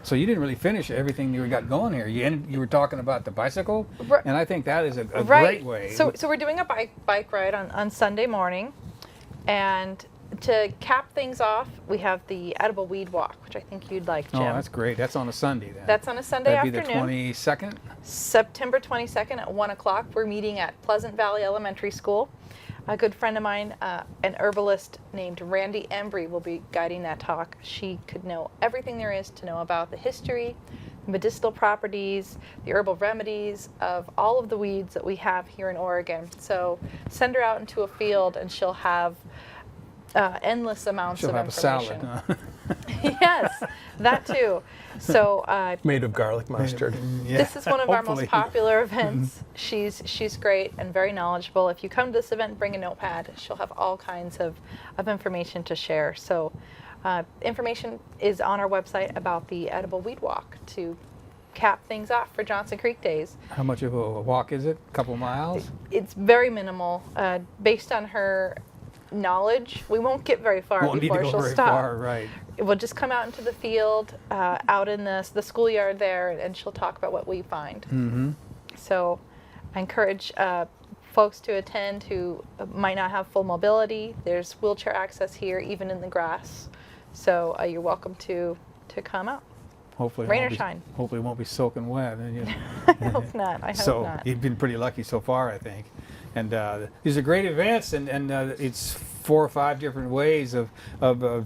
So you didn't really finish everything you got going here. You were talking about the bicycle, Right. and I think that is a Right. great way. So we're doing a bike ride on Sunday morning, and to cap things off, we have the edible weed walk, which I think you'd like, Jim. Oh, that's great. That's on a Sunday then. That's on a Sunday That'd afternoon. be the 22nd. September 22nd at 1 o'clock. We're meeting at Pleasant Valley Elementary School. A good friend of mine, an herbalist named Randy Embry, will be guiding that talk. She could know everything there is to know about the history, medicinal properties, the herbal remedies of all of the weeds that we have here in Oregon. So send her out into a field and she'll have endless amounts She'll of have a information. salad. Huh? Yes, that too. So Made of garlic mustard. Yeah, this is one of our hopefully. most popular events. She's great and very knowledgeable. If you come to this event, bring a notepad. She'll have all kinds of information to share. So information is on our website about the edible weed walk to cap things off for Johnson Creek Days. How much of a walk is it? A couple miles? It's very minimal. Based on her knowledge, we won't get very far Won't need to before go she'll very stop. far, right? We'll just come out into the field, out in the schoolyard there, and she'll talk about what we find. Mm-hmm. So I encourage folks to attend who might not have full mobility. There's wheelchair access here, even in the grass. So you're welcome to come out. Hopefully, it Rain won't or be- shine. Hopefully, it won't be soaking wet. And, you know. I hope not. I hope So not. you've been pretty lucky so far, I think. And these are great events, and it's 4 or 5 different ways of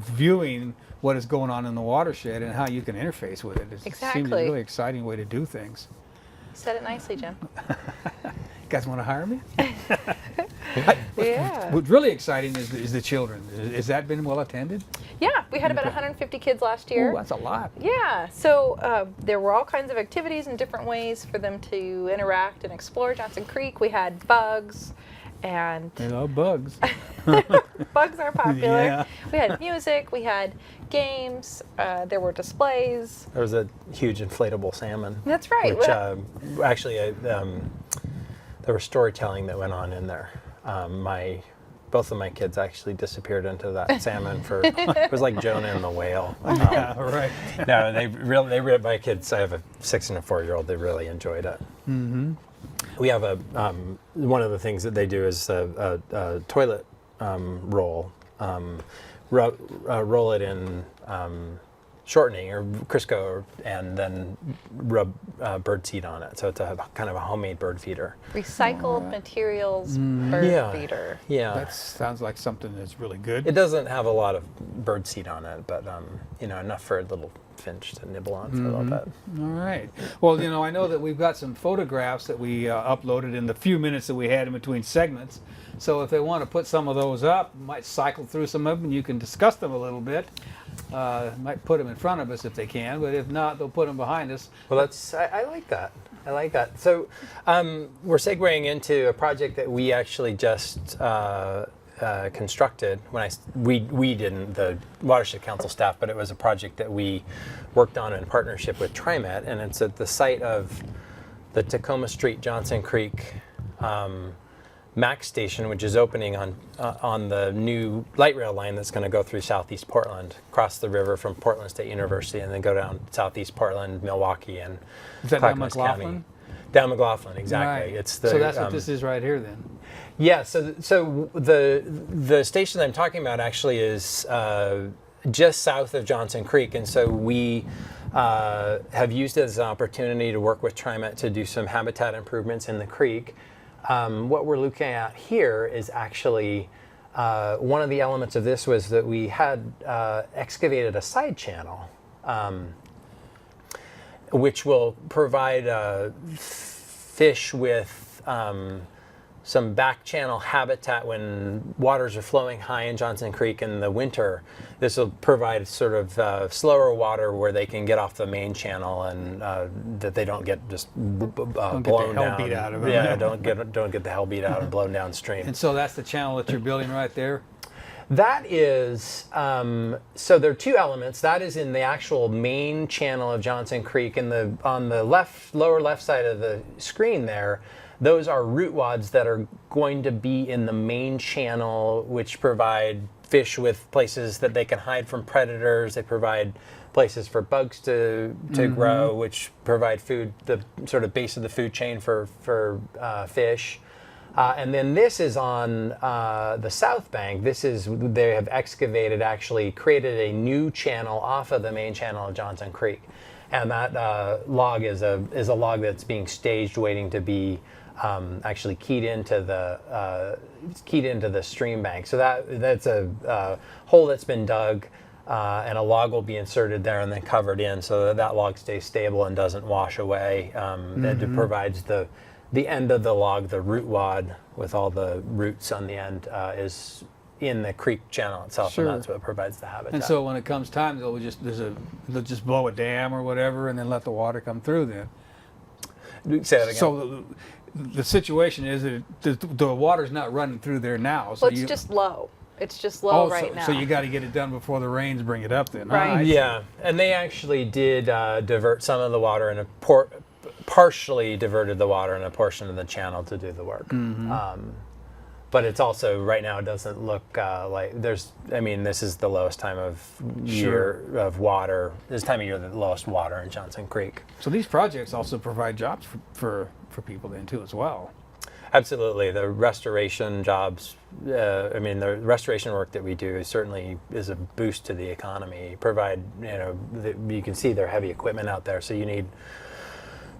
viewing what is going on in the watershed and how you can interface with it. It seems a Exactly. really exciting way to do things. Said it nicely, Jim. You guys want to hire me? Yeah. What's really exciting is the children. Has that been well attended? Yeah, we had about 150 kids last year. Oh, that's a lot. Yeah, so there were all kinds of activities and different ways for them to interact and explore Johnson Creek. We had bugs, and They love bugs. bugs are popular. Yeah. We had music, we had games, there were displays. There was a huge inflatable salmon. That's right. Which Well, actually, there was storytelling that went on in there. Both of my kids actually disappeared into that salmon for it was like Jonah and the whale. Yeah, right. No, my kids. I have a 6 and a 4-year-old. They really enjoyed it. Mm-hmm. We have one of the things that they do is a toilet roll. Roll it in shortening or Crisco, and then rub bird seed on it. So it's a kind of a homemade bird feeder. recycled materials bird Yeah. feeder. Yeah. That sounds like something that's really good. It doesn't have a lot of bird seed on it, but enough for a little finch to nibble on for a little bit. All right. Well, I know that we've got some photographs that we uploaded in the few minutes that we had in between segments. So if they want to put some of those up, might cycle through some of them and you can discuss them a little bit. Might put them in front of us if they can, but if not, they'll put them behind us. Well, I like that. I like that. So we're segueing into a project that we actually just constructed. We didn't, the Watershed Council staff, but it was a project that we worked on in partnership with TriMet, and it's at the site of the Tacoma Street Johnson Creek MAX station, which is opening on the new light rail line that's going to go through Southeast Portland, cross the river from Portland State University, and then go down Southeast Portland, Milwaukee, and Is that down Clackamas McLaughlin? County. Down McLaughlin, exactly. Right. It's the, so that's what this is right here then. Yeah. So the station that I'm talking about actually is just south of Johnson Creek, and so we have used it as an opportunity to work with TriMet to do some habitat improvements in the creek. What we're looking at here is actually one of the elements of this was that we had excavated a side channel, which will provide fish with some back channel habitat when waters are flowing high in Johnson Creek in the winter. This will provide sort of slower water where they can get off the main channel and that they don't get just blown Don't get the hell down. beat out of it. Yeah, don't get the hell beat out and blown downstream. And so that's the channel that you're building right there? That is, so there are two elements. That is in the actual main channel of Johnson Creek. On the lower left side of the screen there, those are root wads that are going to be in the main channel, which provide fish with places that they can hide from predators. They provide places for bugs to grow, which provide food, the sort of base of the food chain for fish. And then this is on the south bank. They have excavated, actually created a new channel off of the main channel of Johnson Creek. And that log is a log that's being staged, waiting to be actually keyed into the stream bank. So that's a hole that's been dug, and a log will be inserted there and then covered in so that log stays stable and doesn't wash away. That provides the end of the log, the root wad with all the roots on the end, is in the creek channel itself, Sure. and that's what provides the habitat. And so when it comes time, they'll just blow a dam or whatever, and then let the water come through. Then, Say that again. so the situation is that the water's not running through there now. So Well, it's just low. It's just low right now. So you got to get it done before the rains bring it up. Then, Right. I see. Yeah, and they actually did divert some of the water and partially diverted the water in a portion of the channel to do the work. But it's also right now, it doesn't look like there's. I mean, this is the lowest time of year of water. This time of year, the lowest water in Johnson Creek. So these projects also provide jobs for people then too as well. Absolutely, the restoration jobs. I mean, the restoration work that we do certainly is a boost to the economy. Provide, you can see their heavy equipment out there, so you need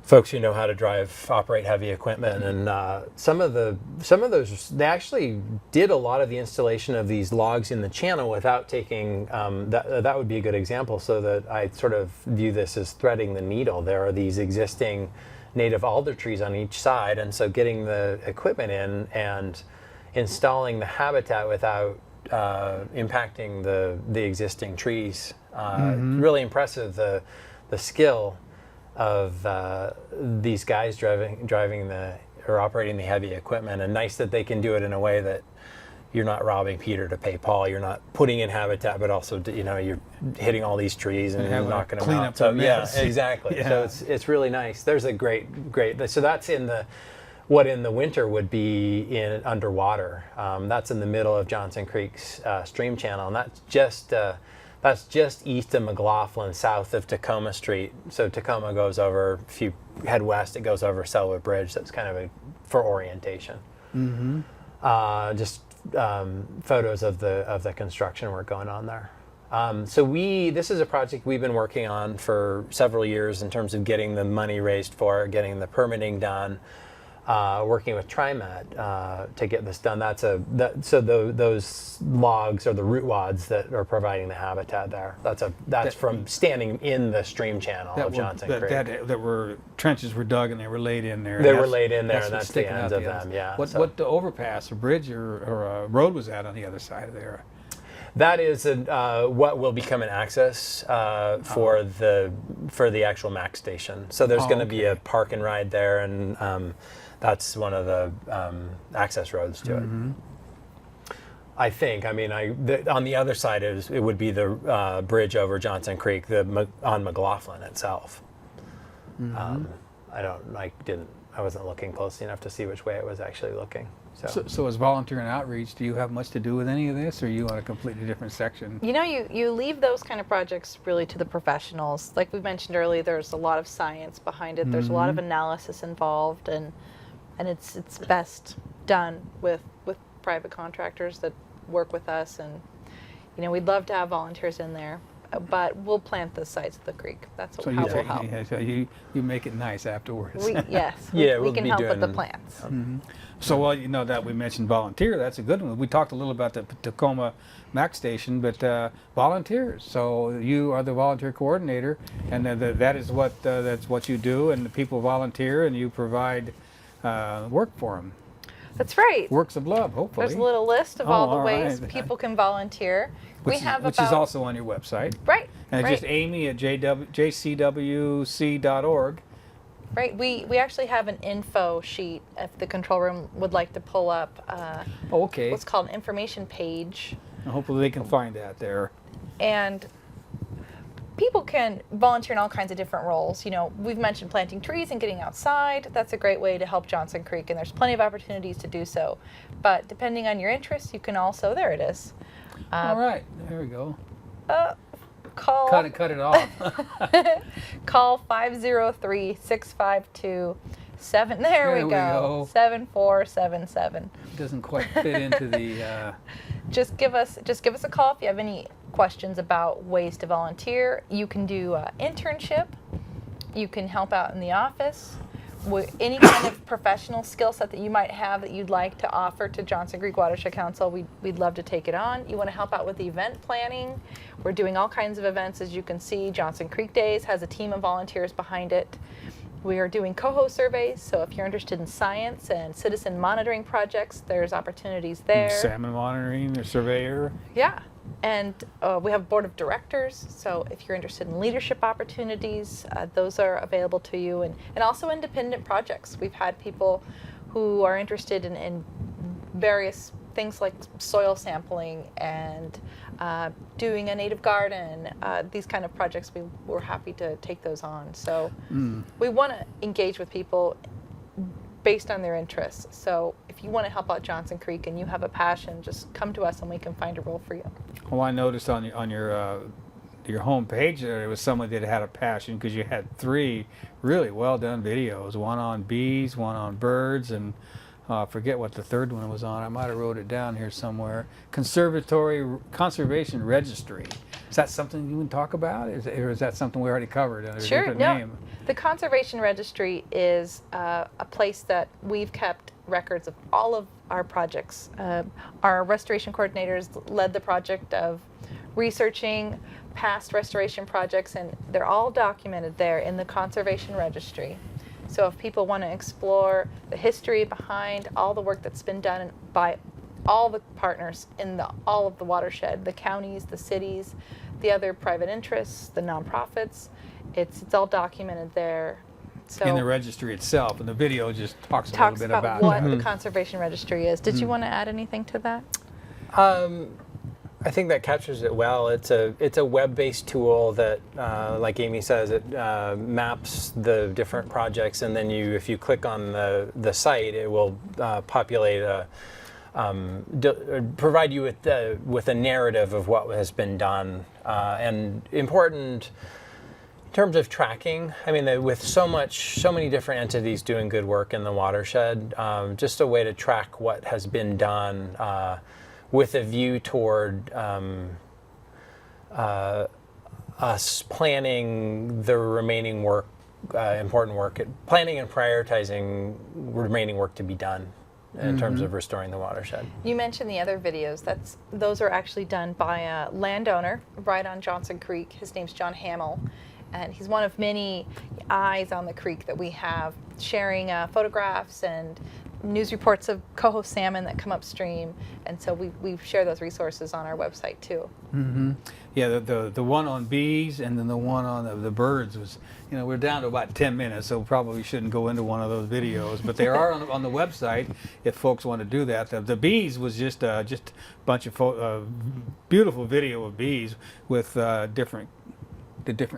folks who know how to operate heavy equipment, and some of those, they actually did a lot of the installation of these logs in the channel without taking. That would be a good example. So that I sort of view this as threading the needle. There are these existing native alder trees on each side, and so getting the equipment in and installing the habitat without impacting the existing trees. Really impressive, the skill of these guys driving or operating the heavy equipment, and nice that they can do it in a way that you're not robbing Peter to pay Paul. You're not putting in habitat, but also you're hitting all these trees and knocking them out. So yeah, exactly. Yeah. So it's really nice. There's a great. So that's in what in the winter would be in underwater. That's in the middle of Johnson Creek's stream channel, and that's just east of McLaughlin, south of Tacoma Street. So Tacoma goes over, if you head west, it goes over Selwood Bridge. That's kind of for orientation. Just photos of the construction work going on there. This is a project we've been working on for several years in terms of getting the money raised for it, getting the permitting done. Working with TriMet to get this done. Those logs are the root wads that are providing the habitat there. That's from standing in the stream channel of Johnson Creek. Trenches were dug and they were laid in there. They were laid in there, and what's that's the sticking ends out of them. Yeah. What the overpass, or bridge, or road was that on the other side of there? That is what will become an access for the actual MAC station. So there's going to be a park and ride there, and that's one of the access roads to it. I think. I mean, on the other side it would be the bridge over Johnson Creek, on McLaughlin itself. I wasn't looking closely enough to see which way it was actually looking. So as volunteer and outreach, do you have much to do with any of this, or are you on a completely different section? You leave those kind of projects really to the professionals. Like we mentioned earlier, there's a lot of science behind it. There's a lot of analysis involved, and it's best done with private contractors that work with us. And we'd love to have volunteers in there, but we'll plant the sides of the creek. That's how we'll help. So you make it nice afterwards. We we'll can be help with the doing- plants. So, that we mentioned volunteer, that's a good one. We talked a little about the Tacoma MAC station, but volunteers. So you are the volunteer coordinator, and that is that's what you do, and the people volunteer, and you provide work for them. That's right. Works of love, hopefully. There's a little list of Oh, all the all ways right. people can volunteer. Which is also on your website. Right. And right. it's just Amy at jcwc.org. Right. We actually have an info sheet if the control room would like to pull up Oh, okay. what's called an information page. And hopefully they can find that there. And people can volunteer in all kinds of different roles. You know, we've mentioned planting trees and getting outside. That's a great way to help Johnson Creek, and there's plenty of opportunities to do so. But depending on your interests, you can also, there it is. All right. There we go. Call Cut it off. call 503-652-7. There we go. 7477. Doesn't quite fit into the. Just give us a call if you have any questions about ways to volunteer. You can do internship. You can help out in the office. Any kind of professional skill set that you might have that you'd like to offer to Johnson Creek Watershed Council, we'd love to take it on. You want to help out with the event planning. We're doing all kinds of events, as you can see. Johnson Creek Days has a team of volunteers behind it. We are doing coho surveys, so if you're interested in science and citizen monitoring projects, there's opportunities there. Salmon monitoring or surveyor. Yeah, and we have a board of directors, so if you're interested in leadership opportunities, those are available to you, and also independent projects. We've had people who are interested in various things like soil sampling and doing a native garden, these kind of projects. We're happy to take those on. So we want to engage with people based on their interests. So if you want to help out Johnson Creek and you have a passion, just come to us and we can find a role for you. Well, I noticed on your home page there was someone that had a passion because you had 3 really well done videos. One on bees, one on birds, and I forget what the third one was on. I might have wrote it down here somewhere. Conservation Registry. Is that something you can talk about? Or is that something we already covered under a different name? The Conservation Registry is a place that we've kept records of all of our projects. Our restoration coordinators led the project of researching past restoration projects, and they're all documented there in the Conservation Registry. So if people want to explore the history behind all the work that's been done by all the partners in all of the watershed, the counties, the cities, the other private interests, the nonprofits, it's all documented there. So In the registry itself, and the video just talks a talks little bit about what that. the Conservation Registry is. Did you want to add anything to that? I think that captures it well. It's a web-based tool that, like Amy says, it maps the different projects, and then if you click on the site, it will populate provide you with a narrative of what has been done, and important in terms of tracking. I mean, with so many different entities doing good work in the watershed, just a way to track what has been done. With a view toward us planning the remaining work, important work, planning and prioritizing remaining work to be done in terms of restoring the watershed. You mentioned the other videos. Those are actually done by a landowner right on Johnson Creek. His name's John Hamill, and he's one of many eyes on the creek that we have, sharing photographs and news reports of coho salmon that come upstream, and so we share those resources on our website too. Mm-hmm. Yeah, the one on bees and then the one on the birds was, we're down to about 10 minutes, so probably shouldn't go into one of those videos, but they are on the website if folks want to do that. The bees was just a bunch of beautiful video of bees with different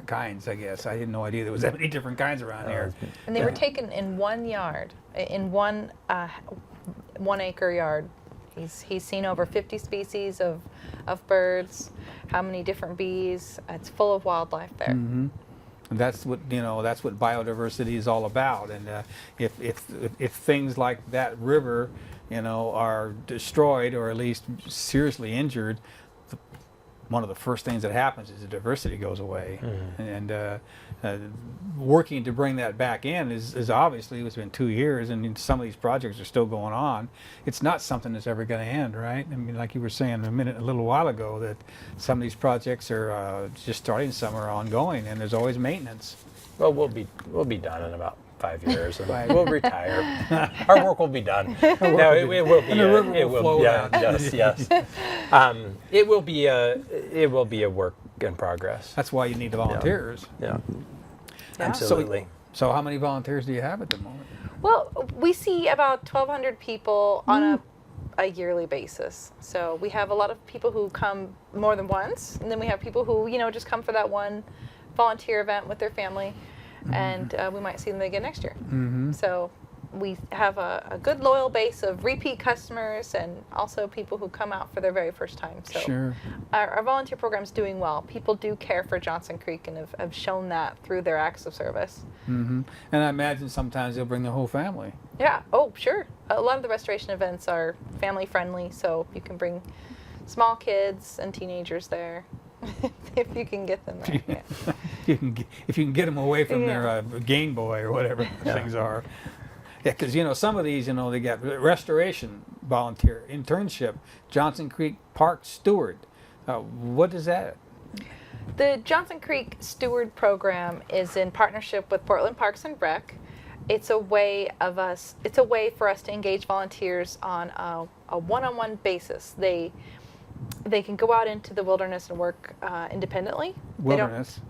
kinds, I guess. I had no idea there was that many different kinds around here. And they were taken in one yard, in one 1 acre yard. He's seen over 50 species of birds, how many different bees. It's full of wildlife there. Mm-hmm. And that's what biodiversity is all about. And if things like that river, are destroyed or at least seriously injured, one of the first things that happens is the diversity goes away. Mm-hmm. And working to bring that back in is obviously, it's been 2 years, and some of these projects are still going on. It's not something that's ever going to end, right? I mean, like you were saying a little while ago, that some of these projects are just starting, some are ongoing, and there's always maintenance. Well, we'll be done in about 5 years, and we'll retire. Our work will be done. No, it will be. And the river it will will. flow Yeah, down. yes. It will be a work in progress. That's why you need the volunteers. Yeah, Yeah. absolutely. So how many volunteers do you have at the moment? Well, we see about 1,200 people on a yearly basis. So we have a lot of people who come more than once, and then we have people who, just come for that one volunteer event with their family, and we might see them again next year. So we have a good loyal base of repeat customers and also people who come out for their very first time. So Sure. our volunteer program is doing well. People do care for Johnson Creek and have shown that through their acts of service. And I imagine sometimes they'll bring the whole family. Yeah. Oh, sure. A lot of the restoration events are family friendly, so you can bring small kids and teenagers there if you can get them there. Yeah. If you can get them away from their Game Boy or whatever the things are. Yeah, because some of these, they got restoration volunteer internship, Johnson Creek Park Steward. What is that? The Johnson Creek Steward program is in partnership with Portland Parks and Rec. It's a way for us to engage volunteers on a one-on-one basis. They can go out into the wilderness and work independently. Wilderness.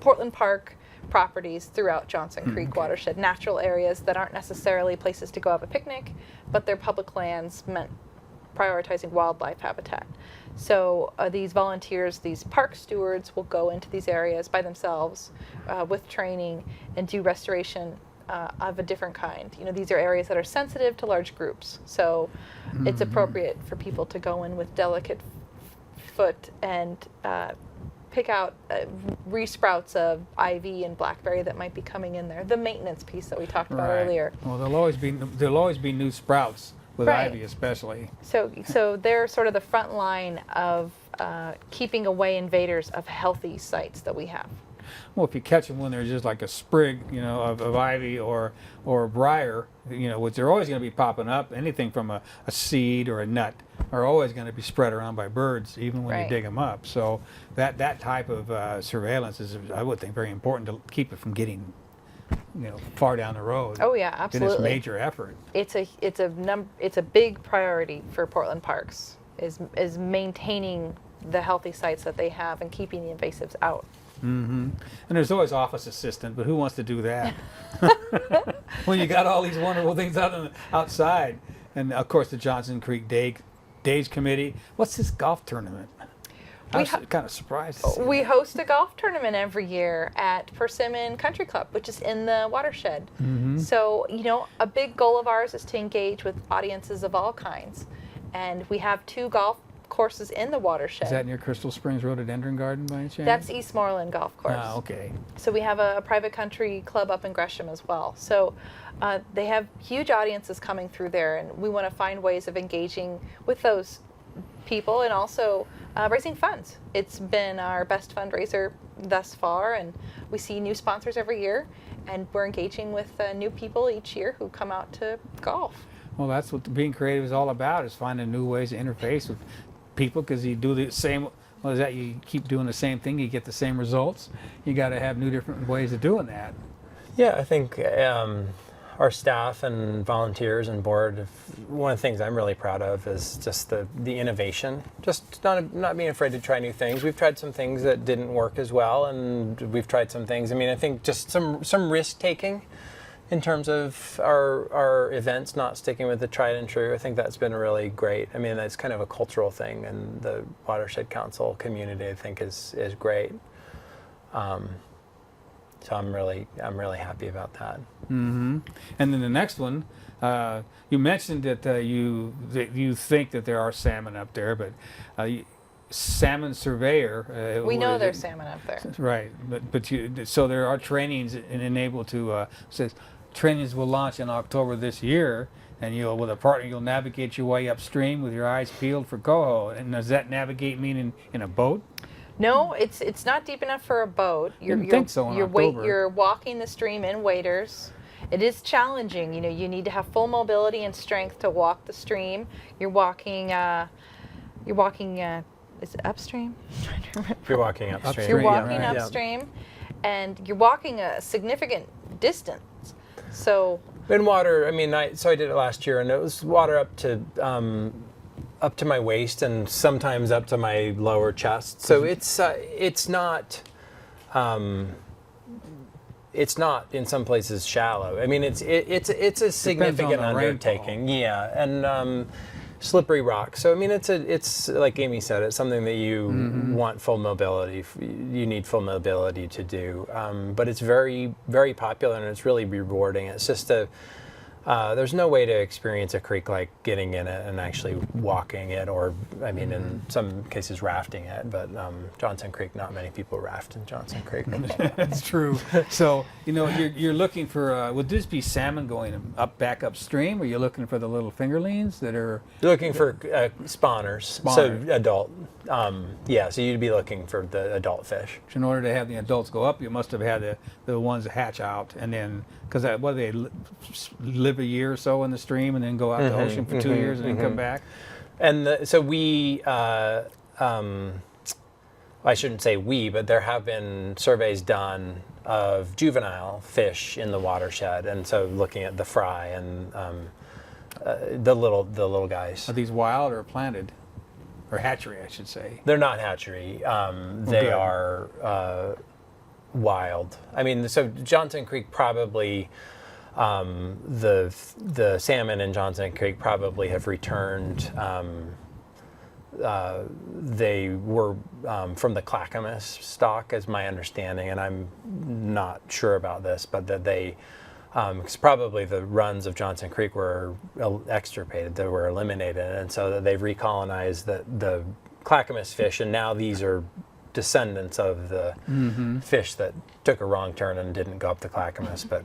Portland Park properties throughout Johnson Creek watershed, natural areas that aren't necessarily places to go have a picnic, but they're public lands meant prioritizing wildlife habitat. So these volunteers, these park stewards, will go into these areas by themselves with training and do restoration of a different kind. These are areas that are sensitive to large groups, so it's appropriate for people to go in with delicate foot and pick out resprouts of ivy and blackberry that might be coming in there. The maintenance piece that we talked about earlier. Well, there'll always be new sprouts with Right. ivy, especially. So they're sort of the front line of keeping away invaders of healthy sites that we have. Well, if you catch them when they're just like a sprig, of ivy or a briar, which they're always going to be popping up. Anything from a seed or a nut are always going to be spread around by birds, even when you Right. dig them up. So that type of surveillance is, I would think, very important to keep it from getting, far down the road. Oh yeah, In absolutely. this major effort. It's a big priority for Portland Parks is maintaining the healthy sites that they have and keeping the invasives out. And there's always office assistant, but who wants to do that? When you got all these wonderful things outside. And of course the Johnson Creek Days Committee. What's this golf tournament? I was kind of surprised to see We that. host a golf tournament every year at Persimmon Country Club, which is in the watershed. So, a big goal of ours is to engage with audiences of all kinds. And we have 2 golf courses in the watershed. Is that near Crystal Springs Rhododendron Garden by any chance? That's Eastmoreland Golf Course. Ah, okay. So we have a private country club up in Gresham as well. So they have huge audiences coming through there, and we want to find ways of engaging with those people and also raising funds. It's been our best fundraiser thus far, and we see new sponsors every year, and we're engaging with new people each year who come out to golf. Well, that's what being creative is all about, is finding new ways to interface with people, because you do the same, you keep doing the same thing, you get the same results. You got to have new different ways of doing that. Yeah, I think our staff and volunteers and board, one of the things I'm really proud of is just the innovation. Just not being afraid to try new things. We've tried some things that didn't work as well, and we've tried some things. I think just some risk taking in terms of our events, not sticking with the tried and true. I think that's been really great. That's kind of a cultural thing, and the Watershed Council community, I think, is great. So I'm really happy about that. And then the next one, you mentioned that you think that there are salmon up there, but salmon surveyor. We know there's salmon up there. Right, so there are trainings enabled to says trainings will launch in October this year, and with a partner you'll navigate your way upstream with your eyes peeled for coho. And does that navigate mean in a boat? No, it's not deep enough for a boat. Didn't think so in October. You're walking the stream in waders. It is challenging. You need to have full mobility and strength to walk the stream. You're walking. Is it upstream? I'm trying to remember. If you're walking upstream. You're walking right. upstream, and you're walking a significant distance. So In water, I mean, I did it last year, and it was water up to my waist, and sometimes up to my lower chest. So it's not. It's not in some places shallow. I mean, it's a significant the undertaking. Yeah, and slippery rock. So I mean, it's like Amy said, it's something that you want full mobility. You need full mobility to do. But it's very, very popular, and it's really rewarding. It's just there's no way to experience a creek like getting in it and actually walking it, or I mean, in some cases rafting it. But Johnson Creek, not many people raft in Johnson Creek. That's true. So you're looking for. Would this be salmon going back upstream, or you're looking for the little fingerlings that are? You're looking for spawners, so adult. Yeah, so you'd be looking for the adult fish. In order to have the adults go up, you must have had the ones that hatch out, and then because they live a year or so in the stream, and then go out to the ocean for 2 years and then come back. And so we, I shouldn't say we, but there have been surveys done of juvenile fish in the watershed, and so looking at the fry and the little guys. Are these wild or planted, or hatchery, I should say? They're not hatchery. They are wild. I mean, so Johnson Creek probably. The salmon in Johnson Creek probably have returned. They were from the Clackamas stock, as my understanding, and I'm not sure about this, but that they, because probably the runs of Johnson Creek were extirpated, they were eliminated, and so that they've recolonized the Clackamas fish, and now these are descendants of the fish that took a wrong turn and didn't go up the Clackamas, but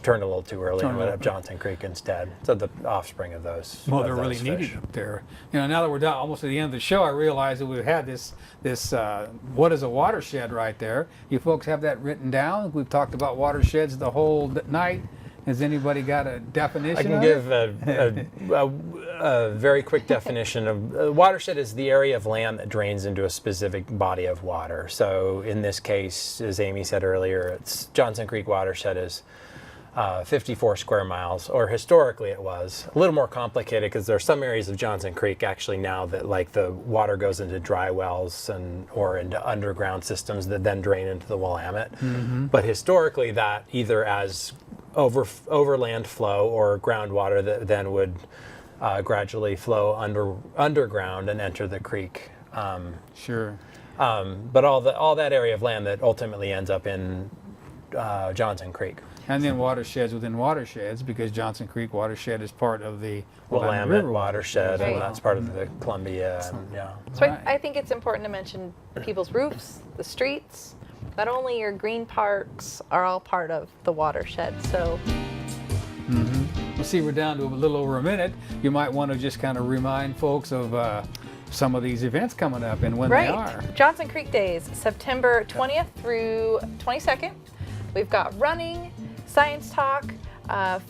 turned a little too early and went up Johnson Creek instead. So the offspring of those. Well, they're of really those needed fish. up there. Now that we're down almost at the end of the show, I realize that we've had this what is a watershed right there. You folks have that written down. We've talked about watersheds the whole night. Has anybody got a definition? I can of give it? a very quick definition of watershed is the area of land that drains into a specific body of water. So in this case, as Amy said earlier, it's Johnson Creek watershed is 54 square miles, or historically it was. A little more complicated because there are some areas of Johnson Creek actually now that like the water goes into dry wells or into underground systems that then drain into the Willamette. But historically that either as overland flow or groundwater that then would gradually flow underground and enter the creek. Sure. But all that area of land that ultimately ends up in Johnson Creek. And then watersheds within watersheds, because Johnson Creek watershed is part of the Willamette River watershed, Right. and that's part of the Columbia. And, yeah. So Right. I think it's important to mention people's roofs, the streets. Not only your green parks are all part of the watershed. So We'll see, we're down to a little over a minute. You might want to just kind of remind folks of some of these events coming up and when they are. Johnson Creek Days, September 20th through 22nd. We've got running, science talk,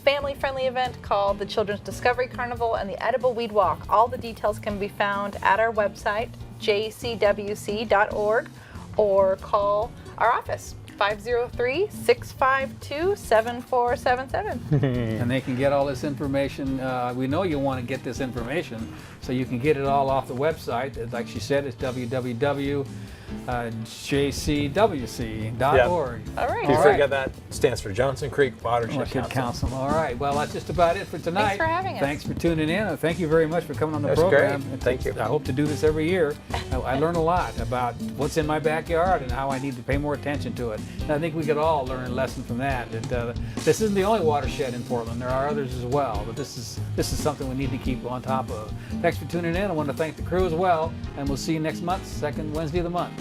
family-friendly event called the Children's Discovery Carnival, and the Edible Weed Walk. All the details can be found at our website, jcwc.org, or call our office, 503-652-7477. And they can get all this information. We know you want to get this information, so you can get it all off the website. Like she said, it's www.jcwc.org. All right. If you forget that, stands for Johnson Creek Watershed Watershed Council. Council. All right. Well, that's just about it for tonight. Thanks for having us. Thanks for tuning in. And thank you very much for coming on the That's program. great. Thank you. I hope to do this every year. I learn a lot about what's in my backyard and how I need to pay more attention to it. And I think we could all learn a lesson from that. This isn't the only watershed in Portland. There are others as well. But this is something we need to keep on top of. Thanks for tuning in. I want to thank the crew as well. And we'll see you next month, second Wednesday of the month.